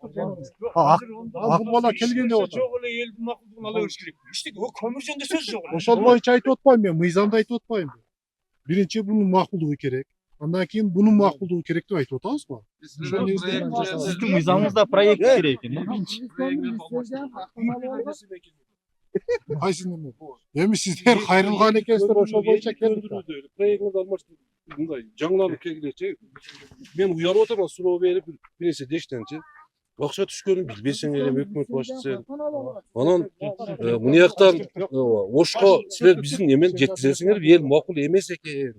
бала келген деп атат. Жок эле элдин макулдугун ала бериш керек. Иштеги көмүр жөнүндө сөз жок. Ошол боюнча айтып атпайм мен, мыйзамды айтып атпайм. Биринчи бунун макулдугу керек. Андан кийин бунун макулдугу керек деп айтып атабыз го. Сиздин мыйзамыңызда проект керек экен. Кайсы неме? Эми сиздер кайрылган экенсиздер, ошол боюнча келдик. Проектиңизди алмаштырып, мындай жаңыланып келгилечи. Мен уялып отурман, суроо берип, бир нерсе дештенчи. Акча түшкөнүн билбесең эле өкмөт башчысы. Анан мына жактан Ошко силер биздин эмени жеткизесиңер, эл макул эмес экен.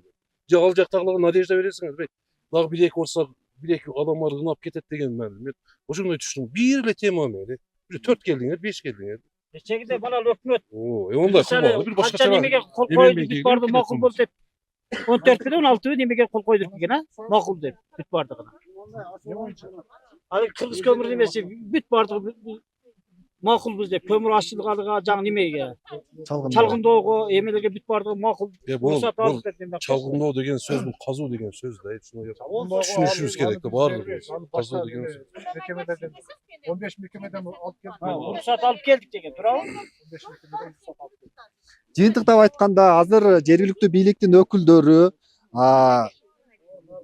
Же ал жактагыларга надежда бересиңер. Дагы бир эки болсо, бир эки адамдар ынап кетет деген мээни. Мен ошондой түшүндүм. Бир эле тема менен. 4 келдиңер, 5 келдиңер. Кечегиде бана өкмөт. Ондай кылбагыла, бир башкача. Немеге кол койду, бүт барды макул болду деп. 14 16 немеге кол койдук деген, макул деп бүт бардыгына. Ал Кыргыз көмүр эмес, бүт бардыгы макулбуз деп, көмүр ачылганга, жаңы немеге, чалгындоого, эмелерге бүт бардыгы макул. Чалгындоо деген сөз, бул казуу деген сөз да. Түшүнүшүбүз керек да, баардыгы. Казуу деген сөз. 15 мекемеден алып келдик. Уруксат алып келдик деген, туурабы? Жыйынтыктап айтканда, азыр жергиликтүү бийликтин өкүлдөрү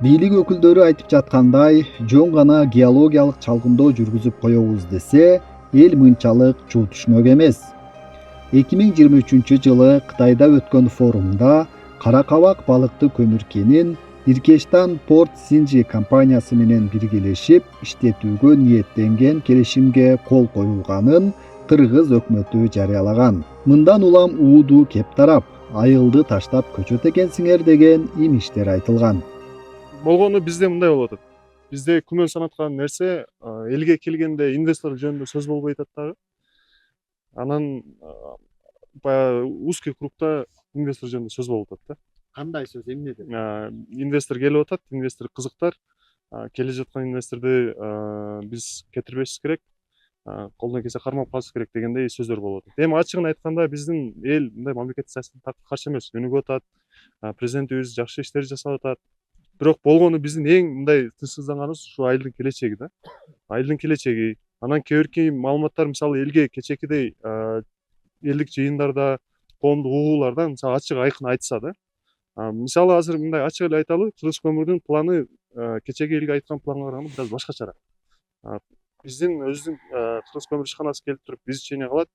Бийлик өкүлдөрү айтып жаткандай, жөн гана геологиялык чалгындоо жүргүзүп коебуз десе, эл мынчалык чуу түшмөк эмес. 2023-жылы Кытайда өткөн форумда Каракабак балыкты көмүр кенин Иркештан Порт Синджи компаниясы менен биргелешип иштетүүгө ниеттенген келишимге кол коюлганын Кыргыз өкмөтү жарыялаган. Мындан улам ууду кеп тарап, айылды таштап көчөт экенсиңер деген имиштер айтылган. Болгону бизде мындай болуп атат. Бизде күмөн санаткан нерсе элге келгенде инвестор жөнүндө сөз болбой атат дагы. Анан баягы узкий кругта инвестор жөнүндө сөз болуп атат да. Кандай сөз эмнеде? Инвестор келип атат, инвестор кызыктар. Келе жаткан инвесторду биз кетирбешибиз керек. Колдон келсе кармап калыш керек дегендей сөздөр болуп атат. Эми ачыгын айтканда биздин эл мындай мамлекеттик саясатка каршы эмес, өнүгүп атат. Президентибиз жакшы иштер жасап атат. Бирок болгону биздин эң мындай тынчсызданганыбыз ушу айылдын келечеги да. Айылдын келечеги. Анан кээ бирки маалыматтар мисалы элге кечекидей элдик жыйындарда, коомдук угууларда мисалы ачык айкын айтса да. Мисалы азыр мындай ачык эле айталы, Кыргыз көмүрдүн планы кечеги элге айткан планга караганда бир аз башкачараак. Биздин өзүбүздүн Кыргыз көмүр ишканасы келип туруп изучение кылат.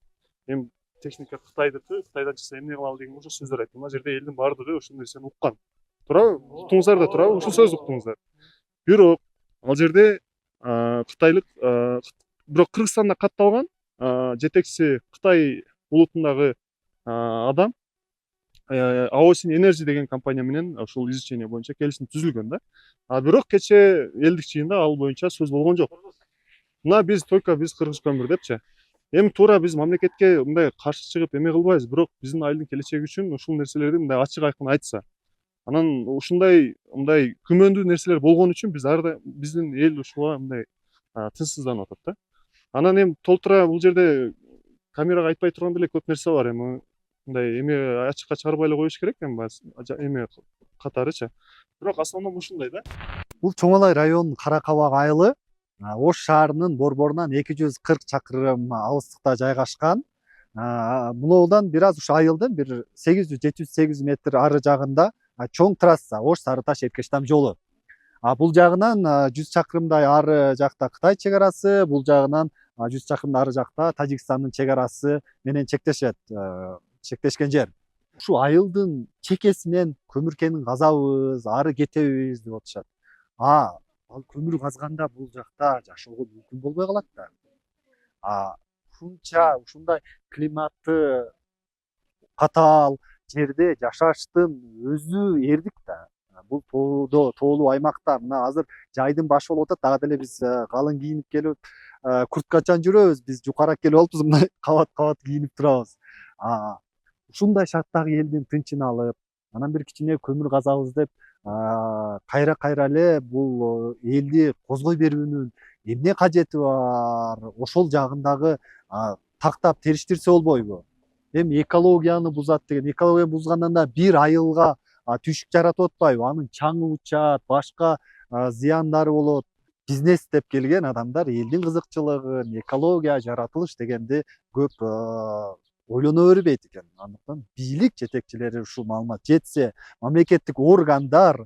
Эми техника Кытайдыкы, Кытайдан чыкса эмне кылалы деген ошо сөздөр айтты. Мына жерде элдин баардыгы ошол нерсени уккан. Туурабы? Уктуңуздар да туурабы? Ушул сөздү уктуңуздар. Бирок ал жерде кытайлык бирок Кыргызстанда катталган жетекчиси Кытай улутундагы адам Аосин Energy деген компания менен ушул изучение боюнча келишим түзүлгөн да. Бирок кечээ элдик жыйында ал боюнча сөз болгон жок. Мына биз Кыргыз көмүр депчи. Эми туура биз мамлекетке мындай каршы чыгып эме кылбайбыз, бирок биздин айылдын келечеги үчүн ушул нерселерди мындай ачык айкын айтса. Анан ушундай мындай күмөндүү нерселер болгон үчүн биз ар да биздин эл ушуга мындай тынчсызданып атат да. Анан эми толтура бул жерде камерага айтпай турган деле көп нерсе бар. Эми мындай эме ачыкка чыгарбай эле коюш керек эми эме катарычы. Бирок основном ушундай да. Бул Чоңалай районунун Каракабак айылы Ош шаарынын борборунан 240 чакырым алыстыкта жайгашкан. Мунулдан бир аз ушу айылдын бир 800-708 метр ары жагында чоң трасса Ош Сары Таш Эркештам жолу. Бул жагынан 100 чакырымдай ары жакта Кытай чек арасы, бул жагынан 100 чакырымдай ары жакта Тажикстандын чек арасы менен чектешет, чектешкен жер. Ушу айылдын чекесинен көмүр кенин казабыз, ары кетебиз деп атышат. Ал көмүр казганда бул жакта жашоого мүмкүн болбой калат да. Ушунча ушундай климаты катаал жерде жашаштын өзү эрдик да. Бул тоолуу аймакта мына азыр жайдын башы болуп атат, дагы деле биз калың кийинип келип, курткачан жүрөбүз, биз жукарак келип алыппыз, мындай кабат кийинип турабыз. Ушундай шарттагы элдин тынчын алып, анан бир кичине көмүр казабыз деп кайра эле бул элди козгой берүүнүн эмне кажети бар? Ошол жагындагы тактап териштирсе болбойбу? Эми экологияны бузат деген, экология бузгандан да бир айылга түшүк жаратып атпайбы? Анын чаңы учат, башка зыяндары болот. Бизнес деп келген адамдар элдин кызыкчылыгын, экология, жаратылыш дегенди көп ойлоно бербейт экен. Андыктан бийлик жетекчилери ушул маалымат жетсе, мамлекеттик органдар,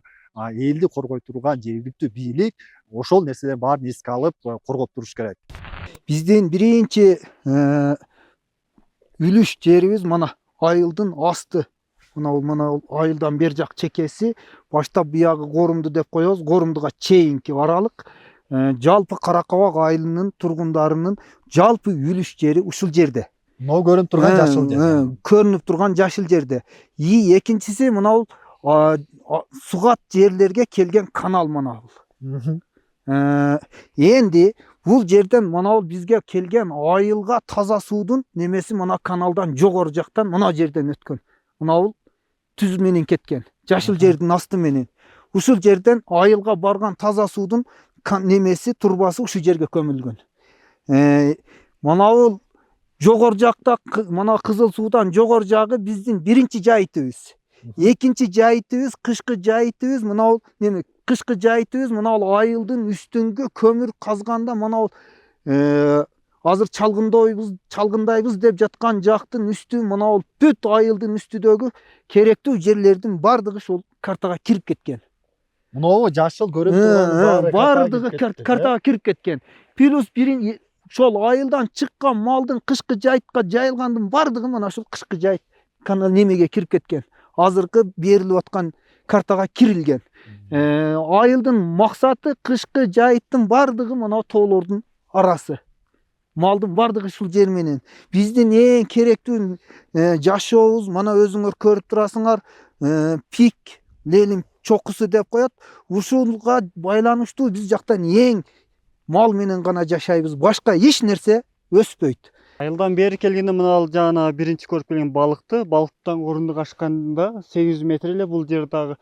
элди коргой турган жергиликтүү бийлик ошол нерселердин баарын эске алып коргоп туруш керек. Биздин биринчи үлүш жерибиз мына айылдын асты. Мына айылдан бер жак чекеси, баштап биягы Корумду деп коебуз, Корумдуга чейинки аралык жалпы Каракабак айылынын тургундарынын жалпы үлүш жери ушул жерде. Мынау көрүнүп турган жашыл жер. Көрүнүп турган жашыл жерде. Экинчиси мына сугат жерлерге келген канал мына бул. Энди бул жерден мына бизге келген айылга таза суудун немеси мына каналдан жогору жактан мына жерден өткөн. Мына бул түз менен кеткен. Жашыл жердин асты менен. Ушул жерден айылга барган таза суудун немеси турбасы ушул жерге көмүлгөн. Мына бул жогору жакта мына кызыл суудан жогору жагы биздин биринчи жайытыбыз. Экинчи жайытыбыз, кышкы жайытыбыз, мына бул неме кышкы жайытыбыз мына бул айылдын үстүнгө көмүр казганда мына бул азыр чалгындайбыз деп жаткан жактын үстү мына бул бүт айылдын үстүдөгү керектүү жерлердин бардыгы ушул картага кирип кеткен. Мынау жашыл көрүп турган бардыгы картага кирип кеткен. Плюс бирин ошол айылдан чыккан малдын кышкы жайтка жайылгандын бардыгы мына ушул кышкы жайт канал немеге кирип кеткен. Азыркы берилип аткан картага кирилген. Айылдын максаты кышкы жайыттын бардыгы мына тоолордун арасы. Малдын бардыгы ушул жер менен. Биздин эң керектүү жашообуз мына өзүңөр көрүп турасыңар, пик, Ленин чокусу деп коет. Ушулга байланыштуу биз жактан эң мал менен гана жашайбыз. Башка эч нерсе өспөйт. Айылдан бери келгенде мына жана биринчи көрүп келген балыктан орунду ашканда 800 метр эле бул жер дагы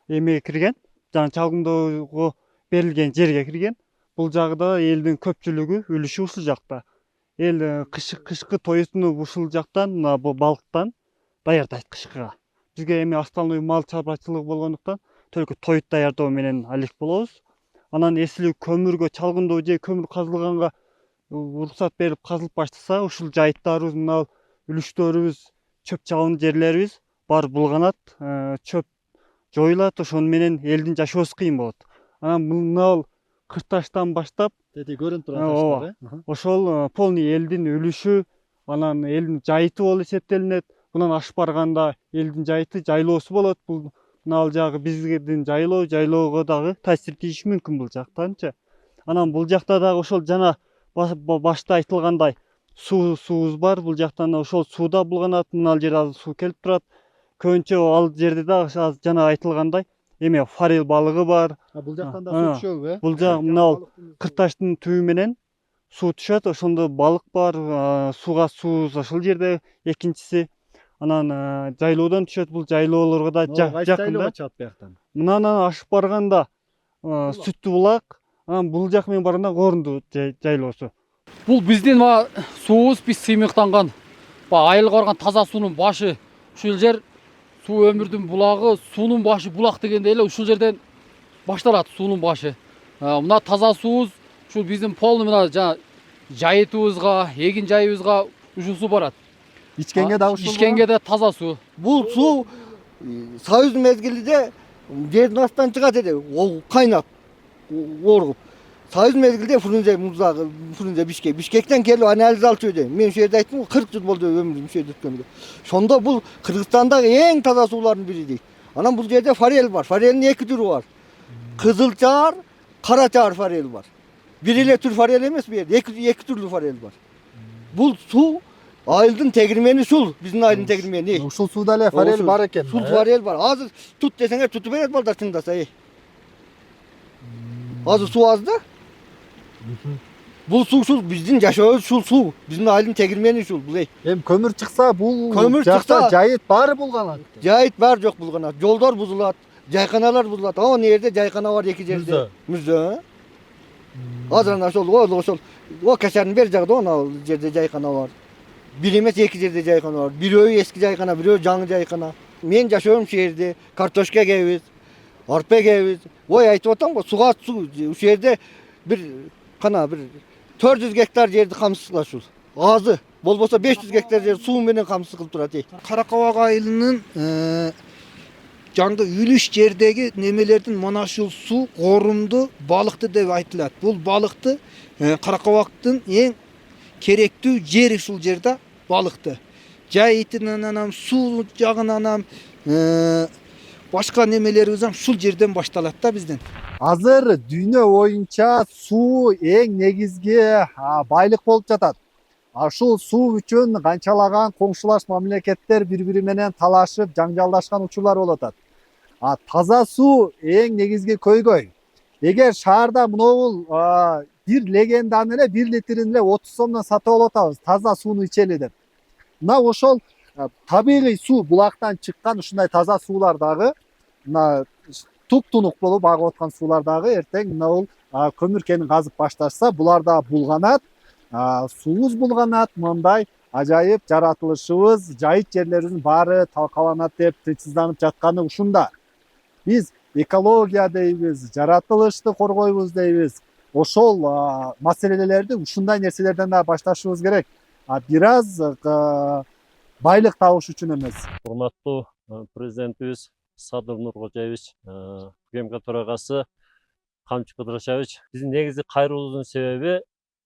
эмеге кирген. Жана чалгындоого берилген жерге кирген. Бул жагда элдин көпчүлүгү үлүшү ушул жакта. Эл кышкы тоюсуну ушул жактан мына бул балыктан даярдайт кышкыга. Бизге эми основной мал чарбачылыгы болгондуктан только тоют даярдоо менен алек болобуз. Анан эсили көмүргө чалгындоо же көмүр казылганга уруксат берип казылып баштаса ушул жайыттарыбыз мына үлүштөрүбүз, чөп чабын жерлерибиз баары булганат, чөп жоюлат, ошону менен элдин жашоосу кыйын болот. Анан мына кырташтан баштап көрүнүп турган таштар, ошол полный элдин үлүшү, анан элдин жайыты болуп эсептелинет. Bundan aşıp barganda elдин жайыты жайлоосу болот. Бул мына жагы биздин жайлоого дагы таасир тийиши мүмкүн бул жактанчы. Анан бул жакта дагы ошол жана башта айтылгандай суубуз бар. Бул жактан ошол сууда булганат. Мына жерде азыр суу келип турат. Көбүнчө ал жерде дагы жана айтылгандай эме форель балыгы бар. Бул жактан да суу түшөбү? Бул жак мына кырташтын түбү менен суу түшөт. Ошондо балык бар. Сууга суубуз ошол жерде экинчиси. Анан жайлоодон түшөт. Бул жайлоолорго да жакында. Мынанан ашып барганда Сүттүү булак, анан бул жак менен барганда Корунду жайлоосу. Бул биздин суубуз биз сыймыктанган. Айылга барган таза суунун башы. Ушул жер суу өмүрдүн булагы, суунун башы булак дегенде эле ушул жерден башталат суунун башы. Мына таза суубуз ушул биздин полный мына жана жайытыбызга, эгин жайыбызга ушул суу барат. Ичкенге да ушул. Ичкенге да таза суу. Бул суу Союз мезгилинде жердин астынан чыгат эди, ол кайнап, оргуп. Союз мезгилде Фрунзе мурзагы, Фрунзе Бишкектен келип анализ алчу эди. Мен ошол жерде айттым, 40 жыл болду өмүрүм ошол жерде өткөнгө. Шондо бул Кыргызстандагы эң таза суулардын бири дейт. Анан бул жерде форель бар. Форельдин эки түрү бар. Кызылчаар, карачаар форель бар. Бир эле түр форель эмес бу жерде, эки түрлүү форель бар. Бул суу айылдын тегирмени ушул, биздин айылдын тегирмени. Ушул сууда эле форель бар экен. Сул форель бар. Азыр тут десеңер тутуп берет балдар тыңдаса. Азыр суу аз да. Бул суу ушул биздин жашообуз ушул суу, биздин айылдын тегирмени ушул бул. Эми көмүр чыкса бул жакта жайыт баары булганат. Жайыт баары жок булганат. Жолдор бузулат, жайканалар бузулат. Ал жерде жайкана бар эки жерде. Мүзө. Азыр ана ошол качардын бер жагында ал жерде жайкана бар. Бир эмес эки жерде жайкана бар. Бирөө эски жайкана, бирөө жаңы жайкана. Мен жашоом ушул жерде картошка экебиз, арпа экебиз. Ой айтып атам го, суга суу ушул жерде бир 400 гектар жерди камсыз кылат ушул. Азы болбосо 500 гектар жер суу менен камсыз кылып турат. Каракабак айылынын жаңды үлүш жердеги немелердин мына ушул суу корумду балыкты деп айтылат. Бул балыкты Каракабактын эң керектүү жери ушул жерде балыкты. Жайытынан анан суу жагынан башка немелерибиз ушул жерден башталат да биздин. Азыр дүйнө боюнча суу эң негизги байлык болуп жатат. Ушул суу үчүн канчалаган коңшулаш мамлекеттер бири-бири менен талашып, жаңжалдашкан учурлар болуп атат. Таза суу эң негизги көйгөй. Эгер шаарда мынобул бир легенданы эле 1 литрин эле 30 сомдон сатып алып атабыз, таза сууну ичели деп. Мына ошол табигый суу, булактан чыккан ушундай таза суулар дагы мына тук-тунук болуп агып аткан суулар дагы эртең мына бул көмүр кенин казып башташса, булар да булганат, суубуз булганат, мындай ажайып жаратылышыбыз, жайыт жерлерибиздин баары талкаланат деп тынчсызданып жатканы ушунда. Биз экология дейбиз, жаратылышты коргойбуз дейбиз. Ошол маселелерди ушундай нерселерден да башташыбыз керек. Бир аз байлык табыш үчүн эмес. Урматтуу президентибиз Садыр Нуркожаевич, УКМК төрагасы Камчы Кыдырашевич. Биздин негизи кайрылуубуздун себеби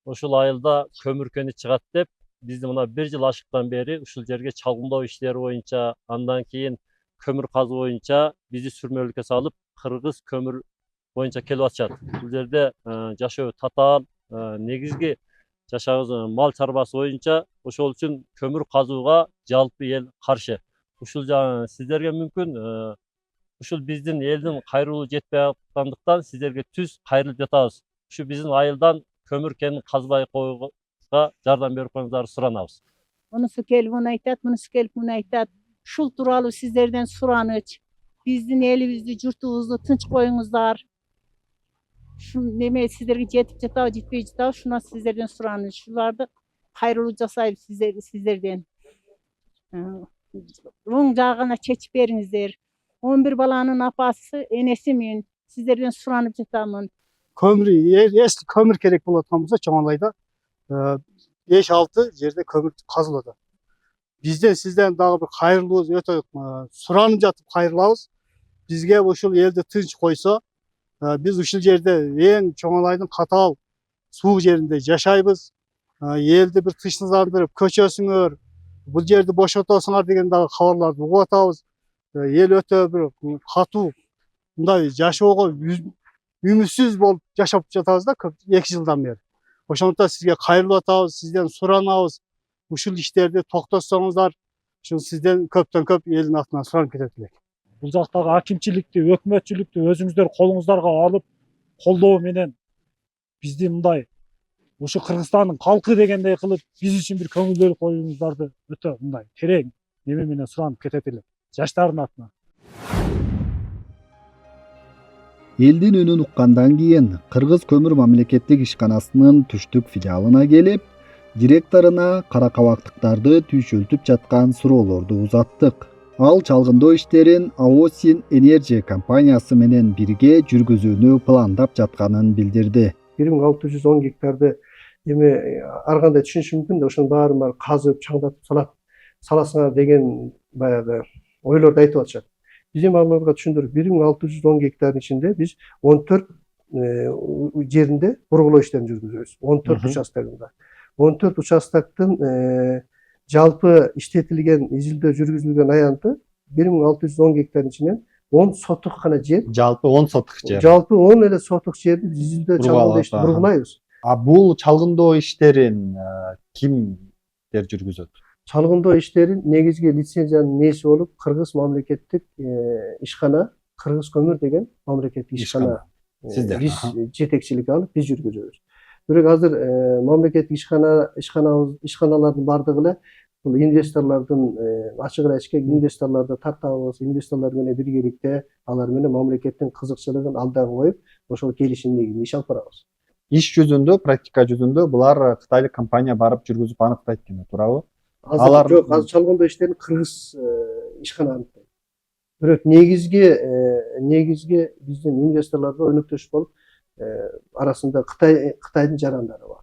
ушул айылда көмүр кени чыгат деп бизди мына 1 жыл ашыктан бери ушул жерге чалгындоо иштери боюнча, андан кийин көмүр казуу боюнча бизди сүрмөлүккө салып, кыргыз көмүр боюнча келип атышат. Бул жерде жашоо татаал, негизги жашагыбыз мал чарбасы боюнча, ошол үчүн көмүр казууга жалпы эл каршы. Ушул сиздерге мүмкүн ушул биздин элдин кайрылуу жетпей аткандыктан сиздерге түз кайрылып жатабыз. Ушу биздин айылдан көмүр кенин казбай коюуга жардам берип коюңуздарды суранабыз. Мунусу келип муну айтат, мунусу келип муну айтат. Ушул тууралуу сиздерден сураныч. Биздин элибизди, журтубузду тынч коюңуздар. Ушул неме сиздерге жетип жатабы, жетпей жатабы, шуна сиздерден сураныч. Ушуларды кайрылуу жасайбыз сиздерден. Оң жагына чечип бериңиздер. 11 баланын апасы, энесимин. Сиздерден суранып жатамын. Kömür, eski kömür gerek болотганбызда чоңалайда 5-6 жерде көмүр казылады. Бизден сизден дагы бир кайрылуубуз өтө суранып жатып кайрылабыз. Бизге ушул элди тынч койсо, биз ушул жерде эң чоңалайдын катаал суук жеринде жашайбыз. Элди бир тынчсыздандырып көчөсүңөр, бул жерди бошотосуңар деген дагы кабарларды угуп атабыз. Эл өтө бир катуу мындай жашоого үмүтсүз болуп жашап жатабыз да 2 жылдан бери. Ошондуктан сизге кайрылып атабыз, сизден суранабыз. Ушул иштерди токтотсоңуздар, ушул сизден көптөн көп элдин атынан суранып кетет элек. Бул жактагы акимчиликти, өкмөтчүлүктү өзүңүздөр колуңуздарга алып, колдоо менен бизди мындай ушу Кыргызстандын калкы дегендей кылып, биз үчүн бир көңүл бөлүп коюңуздарды өтө мындай терең неме менен суранып кетет элек. Жаштардын атынан. Элдин үнүн уккандан кийин Кыргыз көмүр мамлекеттик ишканасынын түштүк филиалына келип, директоруна каракабактыктарды түйшөлтүп жаткан суроолорду узаттык. Ал чалгындоо иштерин Аосин Energy компаниясы менен бирге жүргүзүүнү пландап жатканын билдирди. 1610 гектарды эми ар кандай түшүнүшү мүмкүн да ошонун баарын казып, чаңдатып саласыңар деген баягы ойлорду айтып атышат. Биздин балдарга түшүндүрүп 1610 гектардын ичинде биз 14 жеринде бургулоо иштерин жүргүзөбүз. 14 участогунда. 14 участоктун жалпы иштетилген, изилдөө жүргүзүлгөн аянты 1610 гектардын ичинен 10 сотук гана жер. Жалпы 10 сотук жер. Жалпы 10 эле сотук жерди биз изилдөө чалгындоо ишти бургулайбыз. Бул чалгындоо иштерин кимдер жүргүзөт? Чалгындоо иштерин негизги лицензиянын ээси болуп Кыргыз мамлекеттик ишкана, Кыргыз көмүр деген мамлекеттик ишкана. Биз жетекчилик алып, биз жүргүзөбүз. Бирок азыр мамлекеттик ишканалардын бардыгы эле бул инвесторлордун ачык эле айтышка инвесторлорду тартабыз, инвесторлор менен биргеликте алар менен мамлекеттин кызыкчылыгын алдыга коюп, ошол келишим негизинде иш алып барабыз. Иш жүзүндө, практика жүзүндө булар кытайлык компания барып жүргүзүп аныктайт экен, туурабы? Азыр жок, азыр чалгындоо иштерин Кыргыз ишкана аныктайт. Бирок негизги биздин инвесторлорго өнөктөш болуп арасында Кытайдын жарандары бар.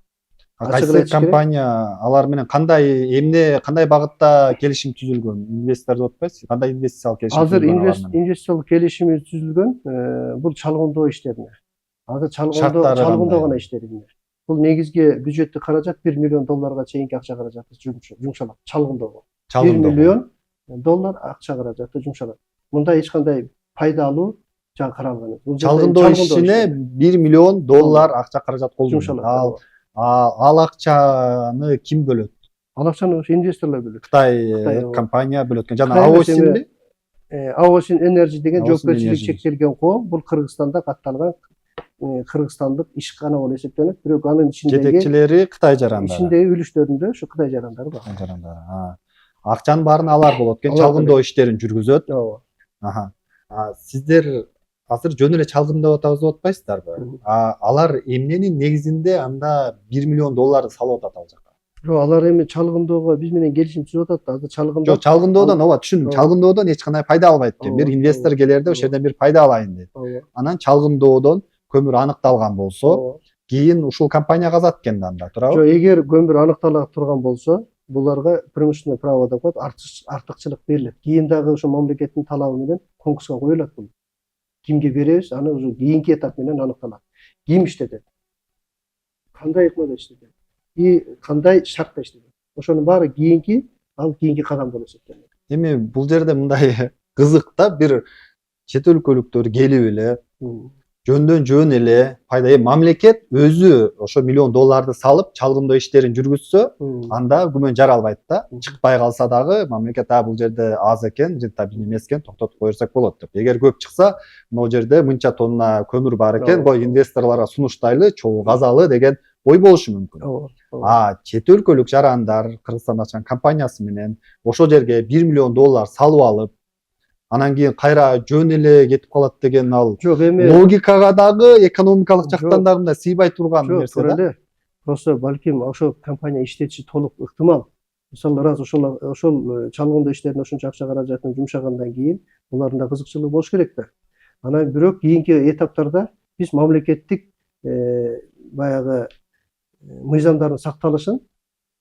Кайсы компания алар менен кандай багытта келишим түзүлгөн? Инвестор деп атпайсыз? Кандай инвестициялык келишим? Азыр инвестициялык келишими түзүлгөн бул чалгындоо иштерине. Азыр чалгындоо гана иштерине. Бул негизги бюджеттик каражат $1 миллион чейинки акча каражаты жумшалат чалгындоого. $1 миллион акча каражаты жумшалат. Мында эч кандай пайда алуу каралган. Чалгындоо ишине $1 миллион акча каражат колдонулат. Ал акчаны ким бөлөт? Ал акчаны ошо инвесторлор бөлөт. Кытай компания бөлөт экен. Жана Аосинби? Aosin Energy деген жоопкерчилиги чектелген коом бул Кыргызстанда катталган кыргызстандык ишкана болуп эсептелет. Бирок анын ичиндеги жетекчилери Кытай жарандары. Ичиндеги үлүштөрүндө ушу Кытай жарандары бар. Акчанын баарын алар болот экен, чалгындоо иштерин жүргүзөт. Сиздер азыр жөн эле чалгындап атабыз деп атпайсыздарбы? Алар эмненин негизинде анда $1 миллион салып атат ал жака? Жок, алар эми чалгындоого биз менен келишим түзүп атат. Азыр чалгындоо. Жок, чалгындоодон ооба түшүндүм. Чалгындоодон эч кандай пайда албайт экен. Бир инвестор келерде ошол жерден бир пайда алайын дейт. Анан чалгындоодон көмүр аныкталган болсо, кийин ушул компания казат экен да анда, туурабы? Жок, эгер көмүр аныктала турган болсо, буларга преимущественное право деп коет, артыкчылык берилет. Кийин дагы ошо мамлекеттин талабы менен конкурска коюлат бул. Кимге беребиз, аны уже кийинки этап менен аныкталат. Ким иштетет? Кандай ыкмада иштетет? Кандай шартта иштетет? Ошонун баары кийинки кадам болуп эсептелет. Эми бул жерде мындай кызык да, бир чет өлкөлүктөр келип эле жөндөн жөн эле пайда, мамлекет өзү ошо $1 миллион салып чалгындоо иштерин жүргүзсө, анда күмөн жаралбайт да. Чыкпай калса дагы мамлекет бул жерде аз экен, рентабельный эмес экен, токтотуп кое берсек болот деп. Эгер көп чыкса, могу жерде мынча тонна көмүр бар экен, кой инвесторлорго сунуштайлы, чогуу казалы деген ой болушу мүмкүн. Чет өлкөлүк жарандар Кыргызстанда ачкан компаниясы менен ошол жерге $1 миллион салып алып, анан кийин кайра жөн эле кетип калат деген ал логикага дагы, экономикалык жактан дагы мындай сыйбай турган нерсе да. Просто балким ошол компания иштетиши толук ыктымал. Мисалы раз ошол чалгындоо иштерине ошончо акча каражатын жумшагандан кийин булардын да кызыкчылыгы болуш керек да. Анан бирок кийинки этаптарда биз мамлекеттик баягы мыйзамдардын сакталышын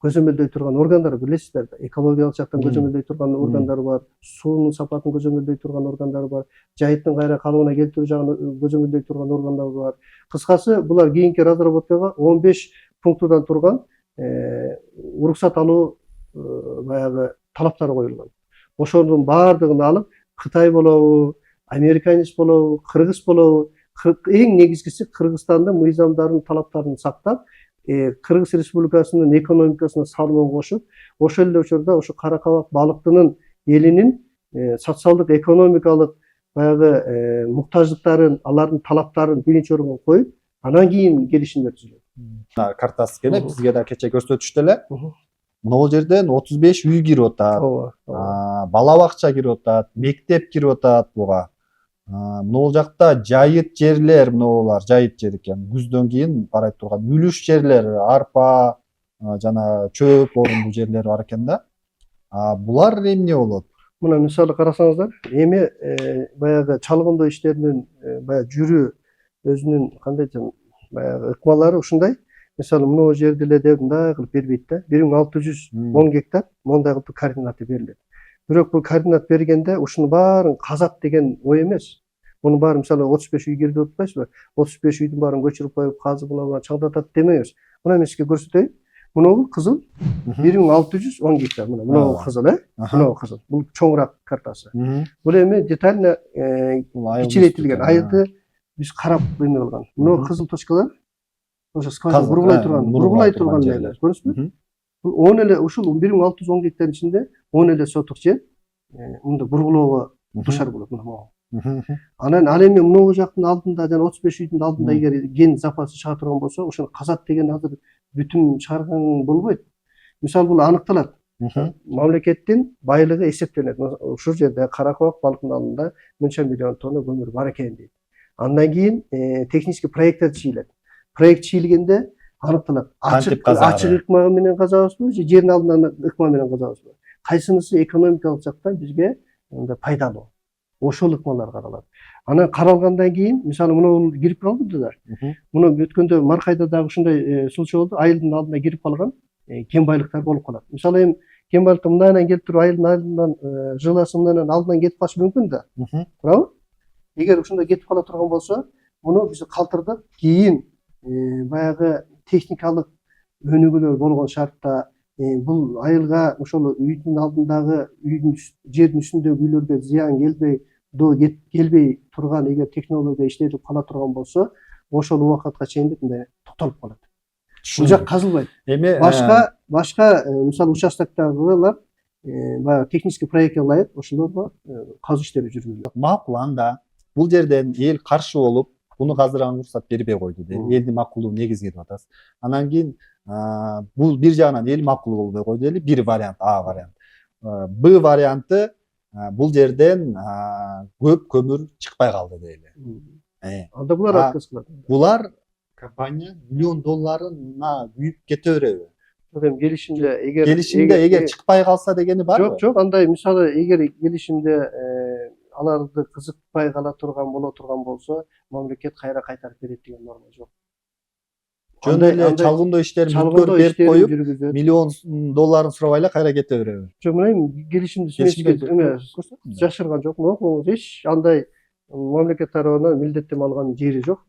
көзөмөлдөй турган органдар билесиздер да. Экологиялык жактан көзөмөлдөй турган органдар бар, суунун сапатын көзөмөлдөй турган органдар бар, жайыттын кайра калыбына келтирүү жагын көзөмөлдөй турган органдар бар. Кыскасы булар кийинки разработкага 15 пунктудан турган уруксат алуу баягы талаптары коюлган. Ошонун баардыгын алып, Кытай болобу, американец болобу, кыргыз болобу, эң негизгиси Кыргызстандын мыйзамдарын талаптарын сактап, Кыргыз Республикасынын экономикасына салымын кошуп, ошол эле учурда ошо каракабак балыктынын элинин социалдык экономикалык баягы муктаждыктарын, алардын талаптарын биринчи орунга коюп, анан кийин келишимдер түзүлөт. Картасы келе бизге да кече көрсөтүштү эле. Могу жерден 35 үй кирип атат, бала бакча кирип атат, мектеп кирип атат буга. Могу жакта жайыт жерлер, могулар жайыт жер экен. Күздөн кийин карайт турган үлүш жерлер, арпа, жана чөп орунду жерлер бар экен да. Булар эмне болот? Мына мисалы карасаңыздар, эми баягы чалгындоо иштеринин баягы жүрүү өзүнүн кандай десем, баягы ыкмалары ушундай. Мисалы мына жерде эле деп мындай кылып бербейт да. 1610 гектар мондай кылып координаты берилет. Бирок бул координат бергенде ушунун баарын казат деген ой эмес. Мунун баары мисалы 35 үй кирди деп атпайсызбы? 35 үйдүн баарын көчүрүп коюп, казып мына чаңдатат демейбиз. Мына мен сизге көрсөтөйүн. Мына кызыл 1610 гектар. Мына кызыл, мына кызыл. Бул чоңураак картасы. Бул эми детально кичирейтилген айылды биз карап эме кылган. Мына кызыл точкалар ошо скважина бургулай турган нелер. Көрдүңүзбү? Бул 10 эле ушул 1610 гектар ичинде 10 эле сотук жер мында бургулоого душар болот. Анан ал эми мына жактын алдында жана 35 үйдүн алдында эгер ген запасы чыга турган болсо, ошону казат деген азыр бүтүн чыгарган болбойт. Мисалы бул аныкталат. Мамлекеттин байлыгы эсептелет. Ушул жерде Каракабак балыктын алдында мынча миллион тонна көмүр бар экен дейт. Андан кийин технический проекттер чийилет. Проект чийилгенде аныкталат. Ачык ыкма менен казабызбы, же жердин алдынан ыкма менен казабызбы? Кайсынысы экономикалык жактан бизге пайдалуу? Ошол ыкмалар каралат. Анан каралгандан кийин, мисалы мына кирип калды да. Муну өткөндө Маркайда дагы ушундай случай болду. Айылдын алдына кирип калган кен байлыктар болуп калат. Мисалы эми кен байлыкты мындайынан келип туруп айылдын алдынан жыласынан алдынан кетип калышы мүмкүн да. Туурабы? Эгер ушундай кетип кала турган болсо, муну биз калтырдык. Кийин баягы техникалык өнүгүүлөр болгон шартта бул айылга ошол үйдүн алдындагы жердин үстүндөгү үйлөргө зыян келбей турган эгер технология иштетип кала турган болсо, ошол убакытка чейин мындай токтолуп калат. Бул жак казылбайт. Эми башка мисалы участоктогулар баягы технический проектке ылайык ошолорго казуу иштери жүргүзүлөт. Макул, анда бул жерден эл каршы болуп, буну каздырганга уруксат бербей койду дейли. Элдин макулдугу негизги деп атасыз. Анан кийин бул бир жагынан эл макул болбой койду дейли. Бир вариант, А вариант. Б варианты бул жерден көп көмүр чыкпай калды дейли. Анда булар отказ кылат. Булар компания $1 миллион күйүп кете береби? Келишимде эгер чыкпай калса дегени барбы? Жок, андай мисалы эгер келишимде аларды кызыкпай кала турган боло турган болсо, мамлекет кайра кайтарып берет деген норма жок. Жөн эле чалгындоо иштерин бүткөрүп берип коюп, миллион долларын сурабай эле кайра кете береби? Жок, мына эми келишимди жашырган жокмун. Эч андай мамлекет тарабынан милдеттенме алган жери жок.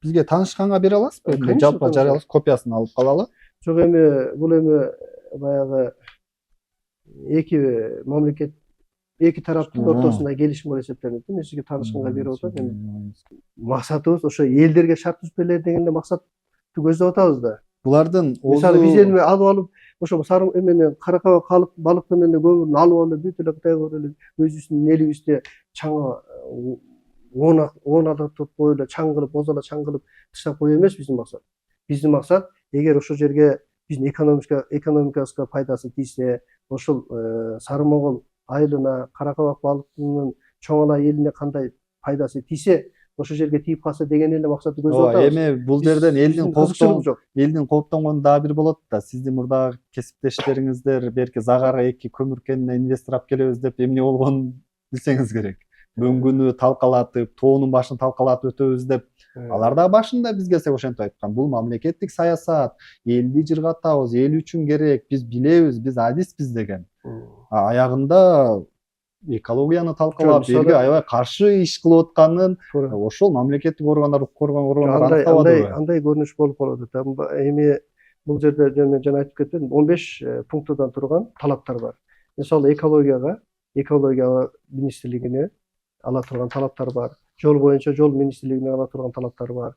Бизге таанышканга бере аласызбы? Жалпы жарыя аласыз, копиясын алып калалы. Жок, эми бул эми баягы эки мамлекет эки тараптын ортосунда келишим болуп эсептелет. Мен сизге таанышканга берип атам. Эми максатыбыз ошо элдерге шарт түзүп берели деген эле максатты көздөп атабыз да. Булардын мисалы биз эми алып ошо сары эменен каракабак балыктын эле көмүрүн алып алып бүт эле Кытайга барып өзүбүздүн элибизде чаңга 10 адам коюп эле чаң кылып, бозала чаң кылып таштап коюу эмес биздин максат. Биздин максат эгер ошол жерге биздин экономикабызга пайдасы тийсе, ошол сары могол айылына, каракабак балыктын чоң элине кандай пайдасы тийсе, ошол жерге тийип калса деген эле максатты көздөп атабыз. Эми бул жерден элдин кооптонгону дагы бир болот да. Сиздин мурдагы кесиптештериңиздер берки Загара 2 көмүр кенинен инвестор алып келебиз деп эмне болгонун билсеңиз керек. Мөңгүнү талкалатып, тоонун башын талкалатып өтөбүз деп. Алар да башында бизге ошентип айткан. Бул мамлекеттик саясат, элди жыргатабыз, эл үчүн керек, биз билебиз, биз адиспиз деген. Аягында экологияны талкалап, элге аябай каршы иш кылып атканын ошол мамлекеттик органдар, укук органдар аныктап атат. Андай көрүнүш болуп калат. Эми бул жерде мен жана айтып кеттим, 15 пунктадан турган талаптар бар. Мисалы экология министрлигине ала турган талаптар бар. Жол боюнча жол министрлигине ала турган талаптар бар.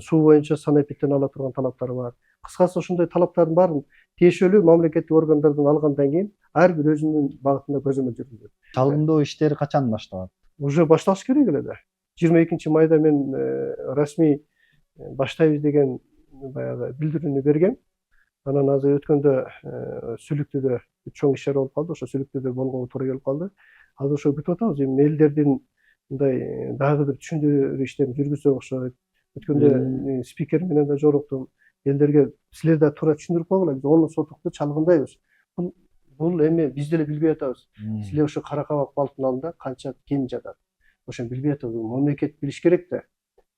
Суу боюнча санэпидтен ала турган талаптар бар. Кыскасы ошондой талаптардын баарын тиешелүү мамлекеттик органдардан алгандан кийин ар бир өзүнүн багытында көзөмөл жүргүзөт. Чалгындоо иштери качан башталат? Уже башталыш керек эле да. 22 майда мен расмий баштайбыз деген баягы билдирүүнү бергем. Анан азыр өткөндө Сүлүктөдө чоң иш чара болуп калды. Ошо Сүлүктөдө болгонго туура келип калды. Азыр ошо күтүп атабыз. Эми элдердин мындай дагы бир түшүндүрүү иштерин жүргүзсөк окшойт. Өткөндө спикер менен да жолуктум. Элдерге силер да туура түшүндүрүп койгула, биз 10 сотукту чалгындайбыз. Бул эми биз деле билбей атабыз. Силер ошо каракабак балыктын алдында канча кен жатат. Ошону билбей атабыз. Мамлекет билиш керек да.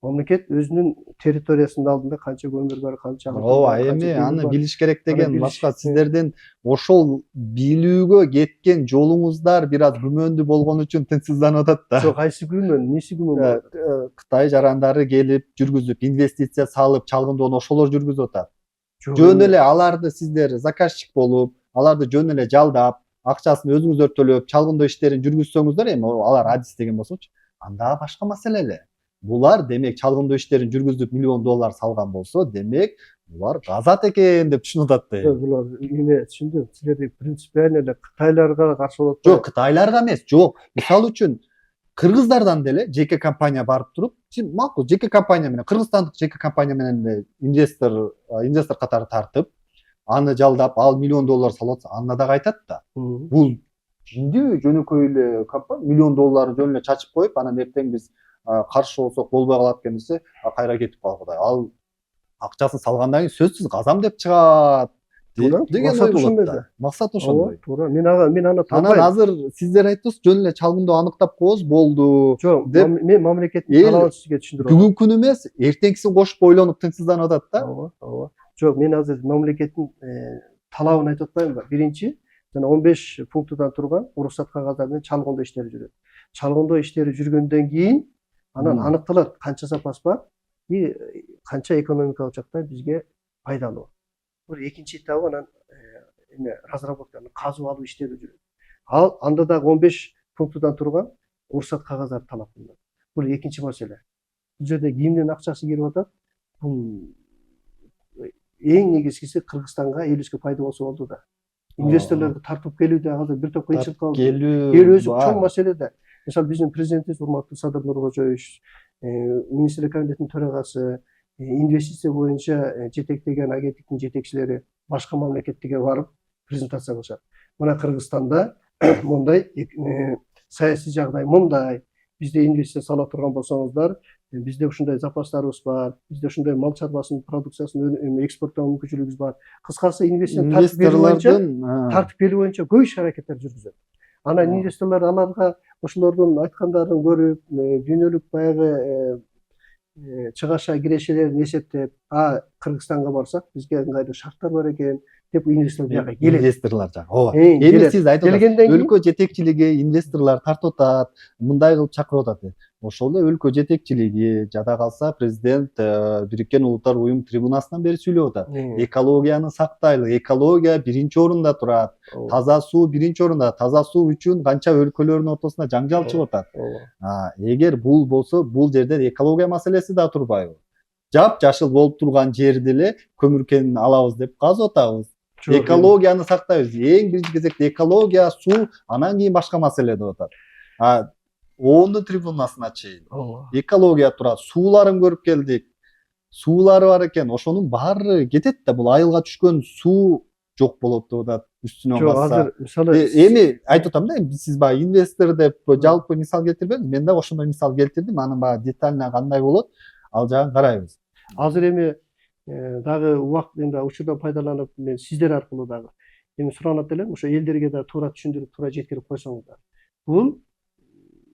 Мамлекет өзүнүн территориясынын алдында канча көмүр бар, канча ооба, эми аны билиш керек деген башка сиздердин ошол билүүгө кеткен жолуңуздар бир аз күмөндүү болгон үчүн тынчсызданып атат да. Жок, кайсы күмөн, эмнеси күмөн? Кытай жарандары келип жүргүзүп, инвестиция салып, чалгындоону ошолор жүргүзүп атат. Жөн эле аларды сиздер заказчик болуп, аларды жөн эле жалдап, акчасын өзүңүздөр төлөп, чалгындоо иштерин жүргүзсөңүздөр, эми алар адис деген болсочу, анда башка маселе эле. Булар демек чалгындоо иштерин жүргүзүп миллион доллар салган болсо, демек булар газат экен деп түшүнүп атат да. Булар эме түшүндүм. Силерди принципиально эле Кытайларга каршы болот. Жок, Кытайларга эмес, жок. Мисалы үчүн кыргыздардан деле жеке компания барып туруп, макул жеке компания менен, кыргызстандык жеке компания менен инвестор катары тартып, аны жалдап, ал миллион доллар салып атса, аны дагы айтат да. Бул жиндүү жөнөкөй эле компания миллион долларды жөн эле чачып коюп, анан эртең биз каршы болсок болбой калат экен десе, кайра кетип калгыдай. Ал акчасын салгандан кийин сөзсүз газам деп чыгат. Деген ой болот да. Максат ошондой. Туура. Мен аны таныбайм. Анан азыр сиздер айттыңыз, жөн эле чалгындоо аныктап коебуз, болду. Жок, мен мамлекеттин талабын сизге түшүндүрөм. Бүгүнкү күнү эмес, эртеңкисин кошуп ойлонуп тынчсызданып атат да. Ооба. Жок, мен азыр мамлекеттин талабын айтып атпаймынбы? Биринчи, жана 15 пунктадан турган уруксат кагаздары менен чалгындоо иштери жүрөт. Чалгындоо иштери жүргөндөн кийин анан аныкталат канча запас бар и канча экономикалык жактан бизге пайдалуу. Бул экинчи этабы анан эме разработканы казып алуу иштери жүрөт. Ал анда дагы 15 пунктадан турган уруксат кагаздары талап кылынат. Бул экинчи маселе. Бул жерде кимдин акчасы кирип атат? Бул эң негизгиси Кыргызстанга элибизге пайда болсо болду да. Инвесторлорду тартып келүүдө азыр бир топ кыйынчылык калды. Эл өзү чоң маселе да. Мисалы биздин президентибиз урматтуу Садыр Нуркожоевич, министрлик кабинетинин төрагасы, инвестиция боюнча жетектеген агенттиктин жетекчилери башка мамлекеттерге барып презентация кылышат. Мына Кыргызстанда мындай саясий жагдай мындай, бизде инвестиция сала турган болсоңуздар, бизде ушундай запастарыбыз бар, бизде ушундай мал чарбасынын продукциясын экспорттоо мүмкүнчүлүгүбүз бар. Кыскасы инвестиция тартып келүү боюнча көп иш аракеттер жүргүзөт. Анан инвесторлор аларга ошолордун айткандарын көрүп, дүйнөлүк баягы чыгаша кирешелерин эсептеп, Кыргызстанга барсак бизге ыңгайлуу шарттар бар экен деп инвестор жака келет. Инвесторлар жак. ооба. Эми Эми сиз айтып келгенден атасыз. кийин Өлкө жетекчилиги инвесторлар тартып атат, мындай кылып чакырып атат. Ошол эле өлкө жетекчилиги жада калса президент Бириккен Улуттар Уюм трибунасынан бери сүйлөп атат. Экологияны сактайлы, экология биринчи орунда турат. Таза суу биринчи орунда. Таза суу үчүн канча өлкөлөрдүн ортосунда жаңжал чыгып атат. Эгер бул болсо, бул жерде экология маселеси да турбайбы? Жап-жашыл болуп турган жерди эле көмүркенин алабыз деп казып атабыз. Экологияны сактайбыз. Эң биринчи кезекте экология, суу, анан кийин башка маселе деп атат. ООНдун трибунасына чейин экология турат, сууларын көрүп келдик. Суулары бар экен, ошонун баары кетет да, бул айылга түшкөн суу жок болот деп атат. Үстүнөн басса. Азыр мисалы Эми айтып атам да, сиз баягы инвестор деп жалпы мисал келтирбедиңиз. Мен да ошондой мисал келтирдим. Анын баягы детально кандай болот, ал жагын карайбыз. азыр эми дагы убакыт эми учурдан пайдаланып мен сиздер аркылуу дагы эми суранат элем, ошо элдерге да туура түшүндүрүп, туура жеткирип койсоңуздар. Бул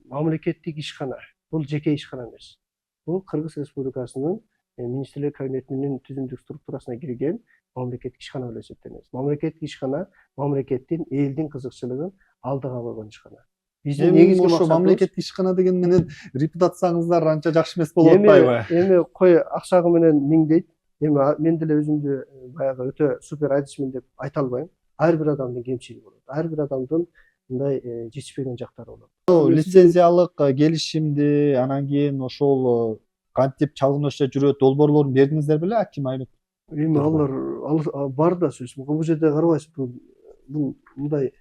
мамлекеттик ишкана, бул жеке ишкана эмес. Бул Кыргыз Республикасынын министрлер кабинетинин түзүмдүк структурасына кирген мамлекеттик ишкана болуп эсептелет. Мамлекеттик ишкана мамлекеттин, элдин кызыкчылыгын алдыга койгон ишкана. Биздин негизги ошо максатыбыз мамлекеттик ишкана деген менен репутацияңыздар анча жакшы эмес болуп атпайбы? Эми кой акчагы менен миңдейт. Эми мен деле өзүмдү баягы өтө супер айтышмын деп айта албайм. Ар бир адамдын кемчилиги болот. Ар бир адамдын мындай жетишпеген жактары болот. Лицензиялык келишимди, анан кийин ошол кантип чалгын өчө жүрөт, долбоорлорун бердиңиздер беле аким айрып? Эми алар бар да сөз. Бул жерде карабайсыз, бул мындай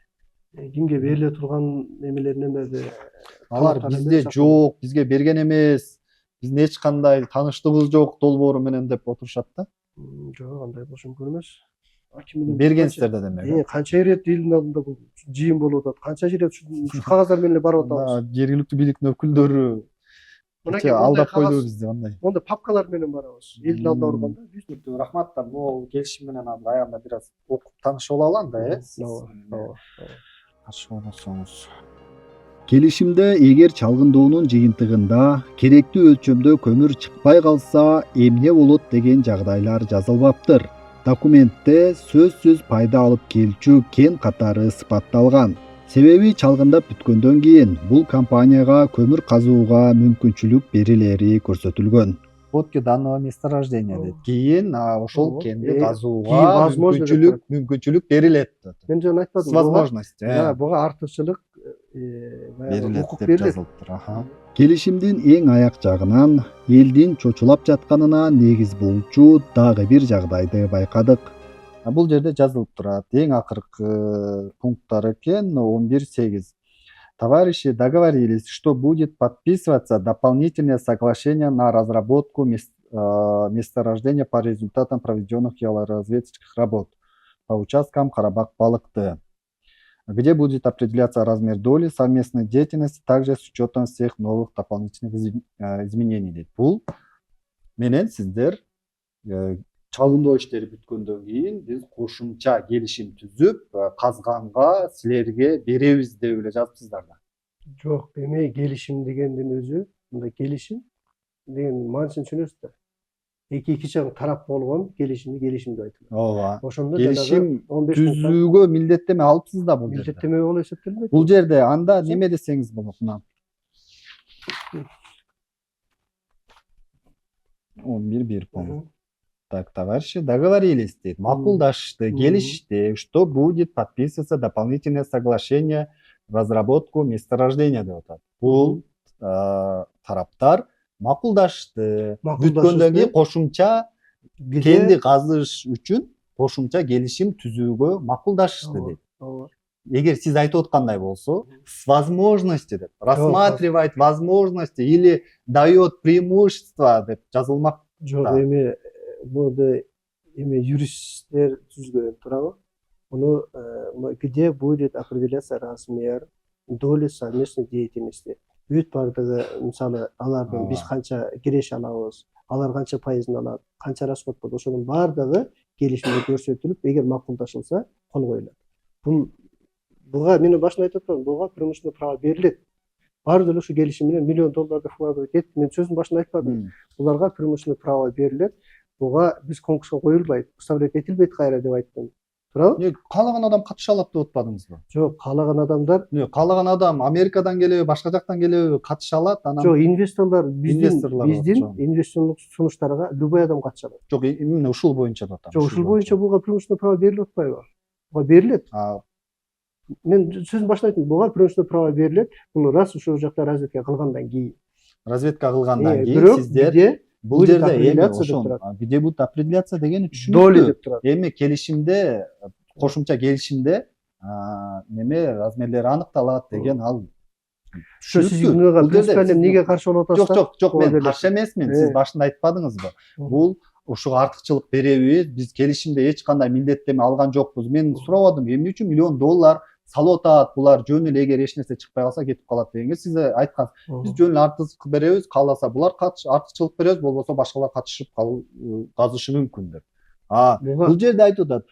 кимге бериле турган эмелер немеде. Алар бизде жок, бизге берген эмес. Биздин эч кандай таныштыгыбыз жок долбоору менен деп отурушат да. Жок, андай болушу мүмкүн эмес. Бергенсиздер да демек. Канча ирет элдин алдында бул жыйын болуп атат. Канча ирет ушу кагаздар менен барып атабыз. Жергиликтүү бийликтин өкүлдөрү алдап койду бизди андай. Мондай папкалар менен барабыз. Элдин алдына барганда. Рахмат да, бул келишим менен азыр аягында бир аз окуп таанышып алалы анда, Каршы болбосоңуз. Келишимде эгер чалгындоонун жыйынтыгында керектүү өлчөмдө көмүр чыкпай калса, эмне болот деген жагдайлар жазылбаптыр. Документте сөзсүз пайда алып келчү кен катары сыпатталган. Себеби чалгындап бүткөндөн кийин бул компанияга көмүр казууга мүмкүнчүлүк берилери көрсөтүлгөн. Подки данного месторождения дейт. Кийин ошол кенди казууга мүмкүнчүлүк берилет. Мен жана айтпадым. Возможность. Буга артыкчылык берилет деп жазылыптыр. Келишимдин эң аяк жагынан элдин чочулап жатканына негиз болчу дагы бир жагдайды байкадык. Бул жерде жазылып турат. Эң акыркы пункттар экен 11.8. Товарищи договорились, что будет подписываться дополнительное соглашение на разработку месторождения по результатам проведенных геологоразведочных работ по участкам Карабак-Балыкты, где будет определяться размер доли совместной деятельности, также с учетом всех новых дополнительных изменений. Бул менен сиздер чалгындоо иштери бүткөндөн кийин биз кошумча келишим түзүп, казганга силерге беребиз деп эле жазыпсыздар да. Жок, эми келишим дегендин өзү, мындай келишим деген маанисын түшүнөсүз да. Эки жак тарап болгон келишимди деп айтылат. Ооба. Ошондо келишим түзүүгө милдеттеме алыпсыз да бул жерде. Милдеттеме болуп эсептелбейт. Бул жерде анда неме десеңиз болот мына. 11.1 пункт. Так, товарищи договорились, макулдашты, келишти, что будет подписываться дополнительное соглашение в разработку месторождения деп атат. Бул тараптар макулдашты. Бүткөндөн кийин кошумча кенди казыш үчүн кошумча келишим түзүүгө макулдашышты дейт. Эгер сиз айтып аткандай болсо, с возможностью деп, рассматривать возможности или дает преимущество деп жазылмак. Жок, эми буну эми юристтер түзгөн туурабы? Ону где будет определяться размер доли совместной деятельности. Бүт бардыгы, мисалы, алардын биз канча киреш алабыз, алар канча пайызын алат, канча расход болот, ошонун бардыгы келишимде көрсөтүлүп, эгер макулдашылса, кол коюлат. Буга мен башында айтып атам, буга промышленный право берилет. баары деле ушу келишим менен миллион долларды вкладывать этти. Мен сөздүн башында айтпадым. Буларга преимущественное право берилет. Буга биз конкурска коюлбайт, представлять этилбейт кайра деп айттым. Туурабы? Каалаган адам катыша алат деп атпадыңызбы? Жок, каалаган адамдар, Каалаган адам Америкадан келеби, башка жактан келеби катыша алат, анан жок, инвесторлор биздин Инвесторлор инвестициондук сунуштарга любой адам катыша алат. жок, именно ушул боюнча деп атам. Жок, ушул боюнча буга преимущественное право берилип атпайбы? Буга берилет. Мен сөзүн башында айттым, буга преимущественное право берилет. Бул раз ушул жакта разведка кылгандан кийин. Разведка кылгандан кийин Бирок сиздер бул жерде эми определяция деп ошол турат. биде бут определяция дегени Доли түшүнүктүү. деп турат. Эми келишимде, кошумча келишимде неме размерлери аныкталат деген ал Сиз мага принципиально эмнеге каршы болуп атасыздар? Жок, мен каршы эмесмин. Сиз башында айтпадыңызбы? Бул ушуга артыкчылык беребиз, биз келишимде эч кандай милдеттеме алган жокпуз. Мен сурабадым, эмне үчүн миллион доллар салып атат, булар жөн эле эгер эч нерсе чыкпай калса кетип калат дегенге сиз айткан. Биз жөн эле артыкчылык беребиз, кааласа булар артыкчылык беребиз, болбосо башкалар катышып казышы мүмкүн деп. Бул жерде айтып атат,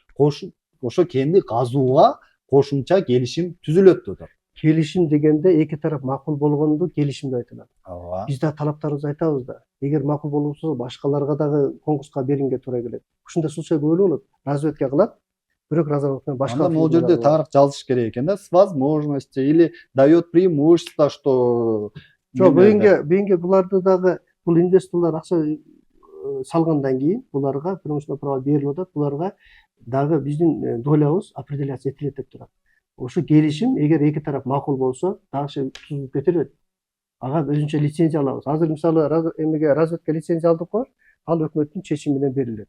ошо кенди казууга кошумча келишим түзүлөт деп атат. Келишим дегенде эки тарап макул болгондо келишимде айтылат. Биз да талаптарыбызды айтабыз да. Эгер макул болбосо башкаларга дагы конкурска беринге туура келет. Ушундай случай көбү болот. Разведка кылат, бирок разработка башка. Анда могу жерде тарых жазыш керек экен да, с возможностью или дает преимущество, что Жок, бүйүнкө буларды дагы бул инвесторлор акча салгандан кийин буларга преимущественное право берилип атат. Буларга дагы биздин долябыз определяция этилет деп турат. Ошо келишим эгер эки тарап макул болсо, дагы түзүлүп кетет. Ага өзүнчө лицензия алабыз. Азыр мисалы эмеге разведка лицензия алдык го, ал өкмөттүн чечими менен берилет.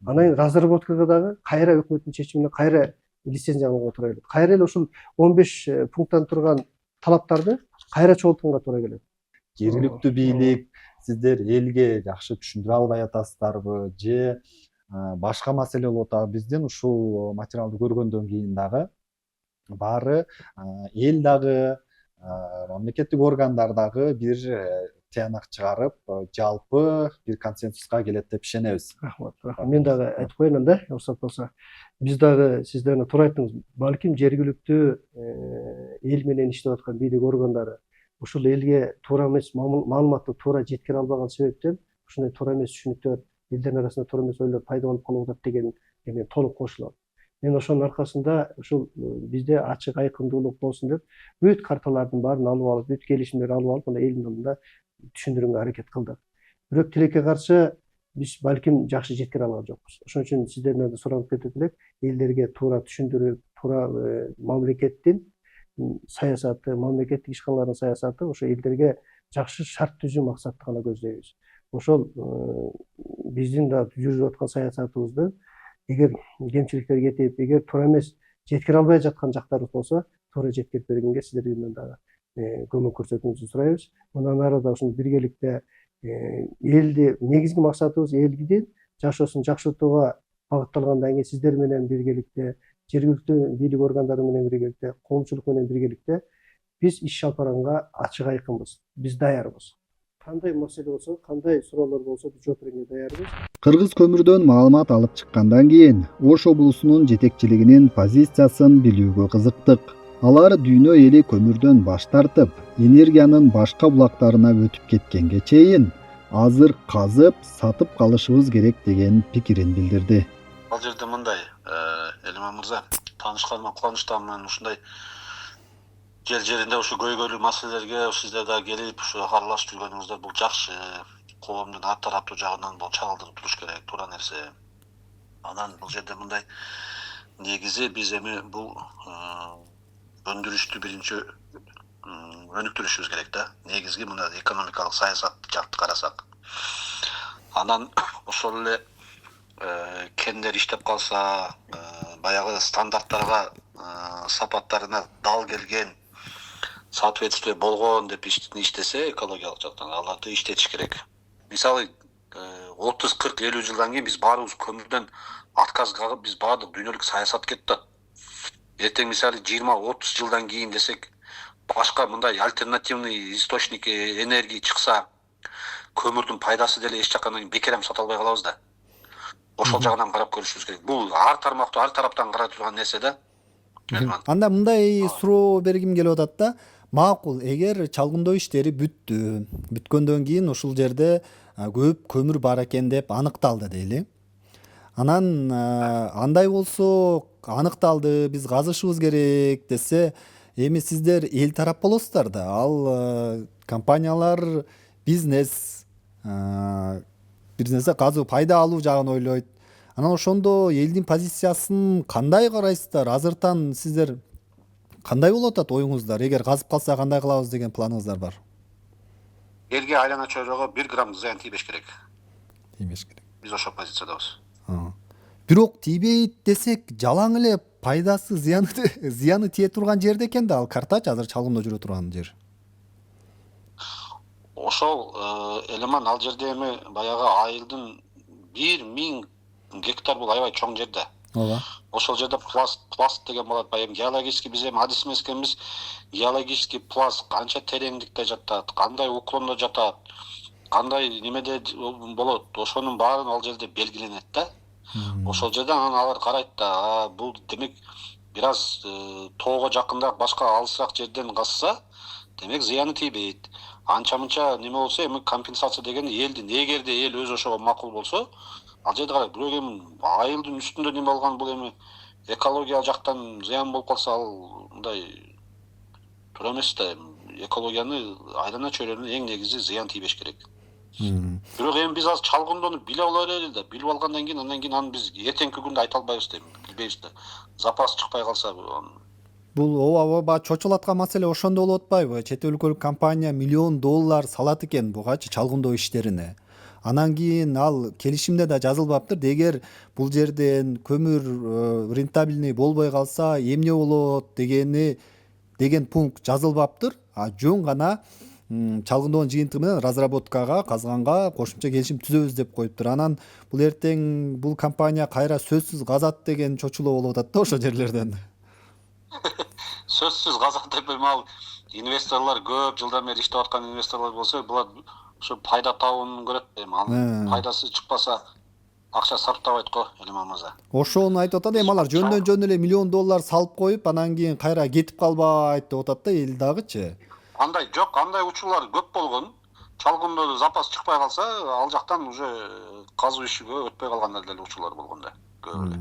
Анан кийин разработкага дагы кайра өкмөттүн чечими менен кайра лицензия алууга туура келет. Кайра эле ушул 15 пункттан турган талаптарды кайра чогултканга туура келет. Жергиликтүү бийлик сиздер элге жакшы түшүндүрө албай атасыздарбы же башка маселе болуп атабы? Биздин ушул материалды көргөндөн кийин дагы баары эл дагы мамлекеттик органдар дагы бир тыянак чыгарып, жалпы бир консенсуска келет деп ишенебиз. Рахмат. Мен дагы айтып коеюн да, уруксат болсо. Биз дагы сиздерне туура айттыңыз. Балким жергиликтүү эл менен иштеп аткан бийлик органдары ушул элге туура эмес маалыматты туура жеткире албаган себептен ушундай туура эмес түшүнүктөр, элдердин арасында туура эмес ойлор пайда болуп калып атат деген эме толук кошулам. Мен ошонун аркасында ушул бизде ачык айкындуулук болсун деп бүт карталардын баарын алып алып, бүт келишимдерди алып алып, мына элдин алдында түшүндүрүүгө аракет кылдык. Бирок тилекке каршы биз балким жакшы жеткире алган жокпуз. Ошон үчүн сиздерден суранып кетет элек, элдерге туура түшүндүрүп, туура мамлекеттин саясаты, мамлекеттик ишканалардын саясаты ошо элдерге жакшы шарт түзүү максатты гана көздөйбүз. Ошол биздин да жүрүп аткан саясатыбызды эгер кемчиликтер кетип, эгер туура эмес жеткире албай жаткан жактарыбыз болсо, туура жеткирип бергенге сиздерден дагы көмөк көрсөтүүңүздү сурайбыз. Мындан ары да ушул биргеликте элди негизги максатыбыз элдин жашоосун жакшыртууга багытталгандан кийин сиздер менен биргеликте, жергиликтүү бийлик органдары менен биргеликте, коомчулук менен биргеликте биз иш алып барганга ачык айкынбыз. Биз даярбыз. Кандай маселе болсо, кандай суроолор болсо биз жооп берүүгө даярбыз. Кыргыз көмүрдөн маалымат алып чыккандан кийин Ош облусунун жетекчилигинин позициясын билүүгө кызыктык. Алар дүйнө эли көмүрдөн баш тартып, энергиянын башка булактарына өтүп кеткенге чейин азыр казып, сатып калышыбыз керек деген пикирин билдирди. Ал жерде мындай, Элиман мырза, таанышканыма кубанычтамын. Ушундай жеринде ушу көйгөйлүү маселелерге сиздер да келип, ушу аралашып жүргөнүңүздөр бул жакшы. Коомдун ар тараптуу жагынан бул чагылдырып туруш керек, туура нерсе. Анан бул жерде мындай негизи биз эми бул өндүрүштү биринчи өнүктүрүшүбүз керек да. Негизги мына экономикалык саясат жакты карасак. Анан ошол эле кендер иштеп калса, баягы стандарттарга, сапаттарына дал келген, соответствие болгон деп иштесе экологиялык жактан аларды иштетиш керек. Мисалы 30, 40, 50 жылдан кийин биз баарыбыз көмүрдөн отказ кагып, биз баардык дүйнөлүк саясат кетти. Эртең мисалы 20-30 жылдан кийин десек, башка мындай альтернативный источник энергия чыкса, көмүрдүн пайдасы деле эч жаккан бекер сата албай калабыз да. Ошол жагынан карап көрүшүбүз керек. Бул ар тармактуу, ар тараптан карап турган нерсе да. Анда мындай суроо бергим келип атат да. Макул, эгер чалгындоо иштери бүткөндөн кийин ушул жерде көп көмүр бар экен деп аныкталды дейли. Анан андай болсо аныкталды, биз казышыбыз керек десе, эми сиздер эл тарап болосуздар да, ал компаниялар бизнесте казуу пайда алуу жагын ойлойт. Анан ошондо элдин позициясын кандай карайсыздар? Азыртан сиздер кандай болуп атат оюңуздар? Эгер казып калса кандай кылабыз деген планыңыздар бар? Элге айлана чөйрөгө 1 грамм зыян тийбеш керек. Тийбеш керек. Биз ошол позициядабыз. Бирок тийбейт десек, жалаң эле пайдасы, зыяны тие турган жерде экен да, ал картачы азыр чалгындоо жүрө турган жер. Ошол элеман ал жерде эми баягы айылдын 1000 гектар бул аябай чоң жерде. Ооба. Ошол жерде пласт деген болот. Баягы геологический биз эми адис эмес экенбиз. Геологический пласт канча тереңдикте жатат, кандай уклондо жатат, кандай немеде болот. Ошонун баарын ал жерде белгиленет да. Ошол жерде анан алар карайт да, бул демек бир аз тоого жакындап башка алысыраак жерден казса, демек зыяны тийбейт. Анча-мынча неме болсо эми компенсация деген элдин, эгерде эл өз ошого макул болсо, ал жерде карайт. Бирок эми айылдын үстүндө неме болгон бул эми экология жактан зыян болуп калса, ал мындай туура эмес да. Экологияны, айлана чөйрөнүн эң негизи зыян тийбеш керек. Бирок эми биз азыр чалгындоону биле алалы да, билип алгандан кийин андан кийин аны биз эртеңки күндө айта албайбыз да, билбейбиз да. Запас чыкпай калса Бул ооба чочулаткан маселе ошондо болуп атпайбы? Чет өлкөлүк компания $1 миллион салат экен бугачы чалгындоо иштерине. Анан кийин ал келишимде да жазылбаптыр. Эгер бул жерден көмүр рентабельный болбой калса, эмне болот деген пункт жазылбаптыр. Жөн гана чалгындоонун жыйынтыгы менен разработкага, казганга кошумча келишим түзөбүз деп коюптур. Анан бул эртең бул компания кайра сөзсүз казат деген чочулоо болуп атат да ошол жерлерден. Сөзсүз казат деп эми ал инвесторлор көп жылдан бери иштеп аткан инвесторлор болсо, булар ошо пайда табууну көрөт эми. Анын пайдасы чыкпаса акча сарптабайт го Элиман мырза. Ошону айтып атат, эми алар жөндөн эле $1 миллион салып коюп, анан кийин кайра кетип калбайт деп атат да эл дагычы. Андай жок, андай учурлар көп болгон. Чалгындоодо запас чыкпай калса, ал жактан уже казуу ишиге өтпөй калгандар деле учурлар болгон да. Көп эле.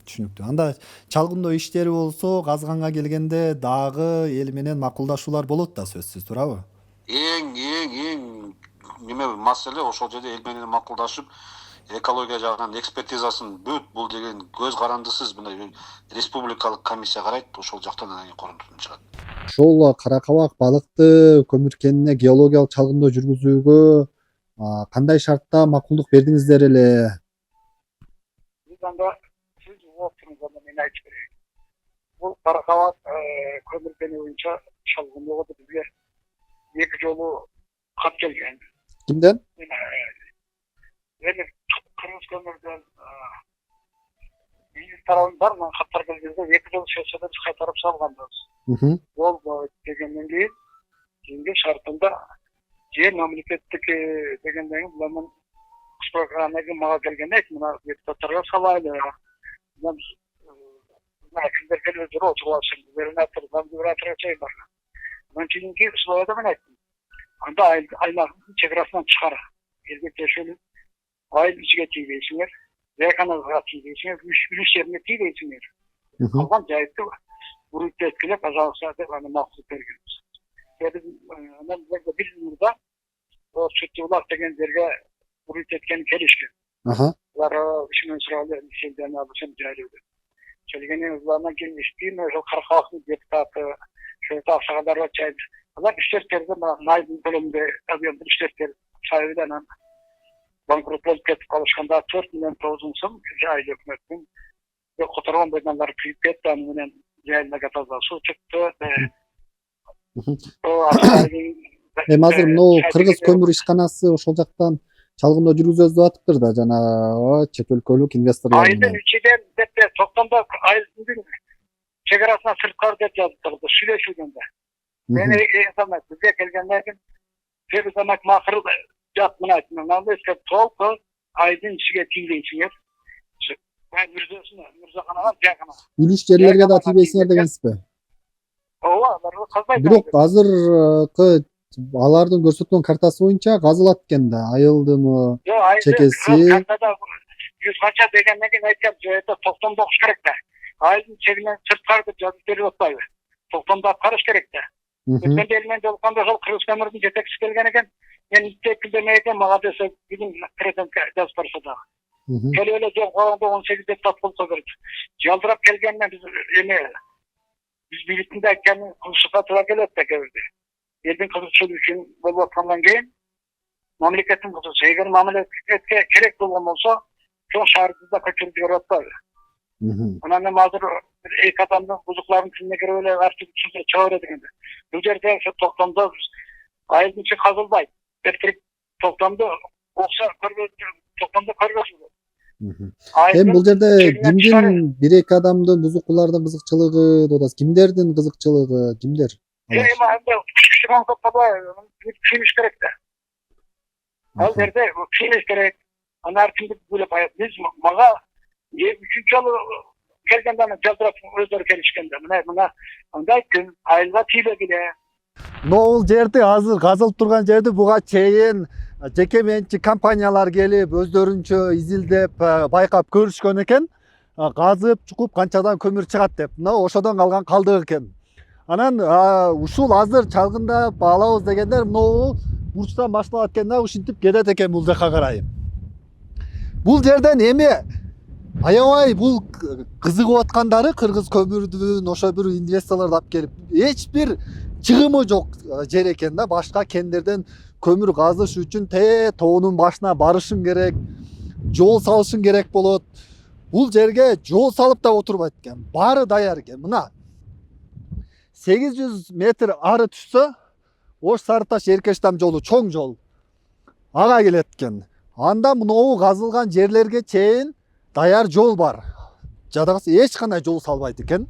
Түшүнүктүү. Анда чалгындоо иштери болсо, казганга келгенде дагы эл менен макулдашуулар болот да сөзсүз, туурабы? Эң неме маселе ошол жерде эл менен макулдашып, экология жагынан экспертизасын бүт бул деген көз карандысыз мындай республикалык комиссия карайт, ошол жактан анан корунтун чыгат. Ошол каракабак балыкты көмүр кенине геологиялык чалгындоо жүргүзүүгө кандай шартта макулдук бердиңиздер эле? Биз анда сиз оптуруңузда мен айтып берейин. Бул каракабак көмүр кени боюнча чалгындоого бизге 2 жолу кат келген. Кимден? Эми кыргыз көмүрдөн биздин тарабынан бар каттар келгенде 2 жол шешеден кайтарып салганбыз. Болбойт дегенден кийин кийинки шартында жер мамлекеттики дегенден кийин буламын программага мага келгенде айт, мына депутаттарга салайлы. Мына кимдер келип өздөрү отуруп алышсын, губернаторга чейин бар. Анан кийинки условияда мен айттым. Анда аймактын чек чыгар. Элге тиешелүү айыл ичиге тийбейсиңер, экономикага тийбейсиңер, үлүш жерине тийбейсиңер. Калган жайтты буруп эткиле, пожалуйста деп аны макул бергенбиз. Анан бир жылда Чөтүбулак деген жерге буруп эткен келишкен. Булар ишинен суралды, сенден алышым жайлуу. Келгенинен кийин иштейм, ошол Каракабактын депутаты, ошол аксагалдарга чайып, алар иштештерди майдын көлөмүндө объемдүү иштештер сайыбынан банкрот болуп кетип калышканда 4 миллион 900 сом жай өкмөттүн которгон бойдон күйүп кетти, аны менен жайылмага таза суу чыкты. Эми азыр мынау кыргыз көмүр ишканасы ошол жактан чалгындоо жүргүзөбүз деп атыптыр да, жана чет өлкөлүк инвесторлор. Айылдын ичиден деп токтомдо айылдын чек арасына сырткары деп жазыптыр сүйлөшүүдөн да. Мен эсамат бизге келгенден кийин бир замат макыр жат мына айттым, мына эске толку айылдын ичиге тийбейсиңер. Мырзаканага жакын. Үлүш жерлерге да тийбейсиңер дегенсизби? бирок азыркы алардын көрсөткөн картасы боюнча казылат экен да, айылдынбы, чекеси. Картада 100 канча дегенден кийин айтам, это токтомдо окуш керек да. Айылдын чегинен сырткары деп жазып берип атпайбы. Токтомдо аткарыш керек да. Өткөндө эл менен жолукканда ошол Кыргыз көмүрдүн жетекчиси келген экен. Мен иттекилдеме экен, мага десе бүгүн президент жазып барса дагы. Келип эле жок калганда 18 депутат болсо керек. Жалдырап келгенмен биз бийликтин да айтканын кылышка туура келет да кээ элдин кызыкчылыгы үчүн болуп аткандан кийин мамлекеттин кызыкчылыгы эгер мамлекетке керек болгон болсо чоң шаарды да көчүрүп жиберип атпайбы. Анан эми азыр эки адамдын бузукларын тилине кирип эле артып чыга берет экен. Бул жерде ошо токтомдо айылдын ичи казылбайт. Токтомдо окса токтомдо көрбөсүн. Эми бул жерде кимдин бир эки адамдын бузукулардын кызыкчылыгы деп атасыз? Кимдердин кызыкчылыгы, кимдер? Кийиш керек да. Ал жерде кийиш керек. Анар кимдик ойлоп биз мага 3-чү жолу келгенде жалдырап өздөрү келишкенде мына андай күн айылга тийбегиле. Бул жерди азыр казылып турган жерди буга чейин жеке менчик компаниялар келип өздөрүнчө изилдеп байкап көрүшкөн экен. Казып чукуп канчадан көмүр чыгат деп. Мына ошодон калган калдык экен. Анан ушул азыр чалгында алабыз дегендер мына бурчтан башталат экен да, ушинтип кетет экен бул жака карай. Бул жерден эми аябай бул кызыгып аткандары Кыргыз көмүрдүн ошо бир инвесторлорду алып келип эч бир чыгымы жок жер экен да. Башка кендерден көмүр казыш үчүн тоонун башына барышың керек, жол салышың керек болот. Бул жерге жол салып да отурбайт экен. Баары даяр экен. Мына 800 метр ары түшсө, Ош Сарыташ Эркештам жолу чоң жол. Ага келет экен. Анда мынау казылган жерлерге чейин даяр жол бар. Жадагысы эч кандай жол салбайт экен.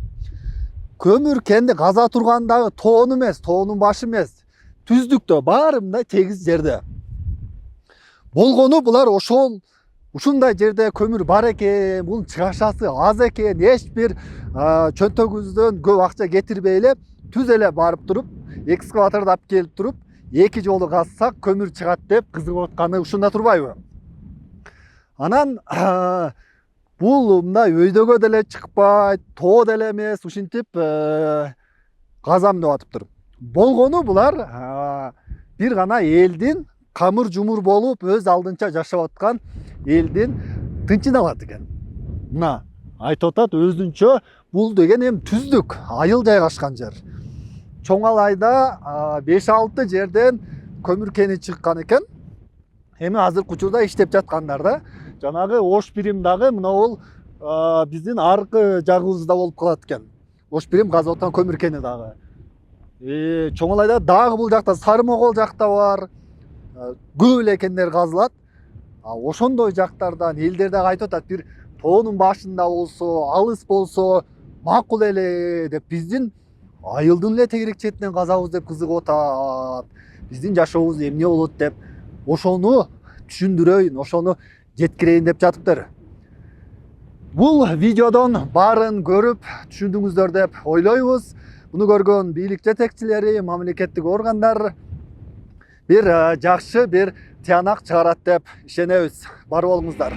Көмүр кенди каза тургандагы тоон эмес, тоонун башы эмес, түздүктө баары мындай тегиз жерде. Болгону булар ушундай жерде көмүр бар экен, бунун чыгашасы аз экен, эч бир чөнтөгүбүздөн көп акча кетирбей эле түз эле барып туруп, экскаваторду алып келип туруп, 2 жолу казсак көмүр чыгат деп кызыгып атканы ушунда турбайбы? Анан бул мындай өйдөгө деле чыкпайт, тоо деле эмес, ушинтип казам деп атыптыр. Болгону булар бир гана элдин камыр жумур болуп өз алдынча жашап аткан элдин тынчын экен. Мына айтып атат өзүнчө бул деген эми түздүк, айыл жайгашкан жер. Чоң айда 5-6 жерден көмүр кени чыккан экен. Эми азыркы учурда иштеп жаткандар да. Жанагы Ош Бирим дагы мына бул биздин аркы жагыбызда болуп калат экен. Ош Бирим казып аткан көмүр кени дагы. Чоң айда дагы бул жакта Сарымогол жакта бар. Көп эле кендер казылат. Ошондой жактардан элдер дагы айтып атат, бир тоонун башында болсо, алыс болсо макул эле деп биздин айылдын эле тегерек четинен казабыз деп кызыгып атат. Биздин жашообуз эмне болот деп ошону түшүндүрөйүн, ошону жеткирейин деп жатыптыр. Бул видеодон баарын көрүп түшүндүңүздөр деп ойлойбуз. Буну көргөн бийлик жетекчилери, мамлекеттик органдар бир жакшы бир тыянак чыгарат деп ишенебиз. Бар болуңуздар.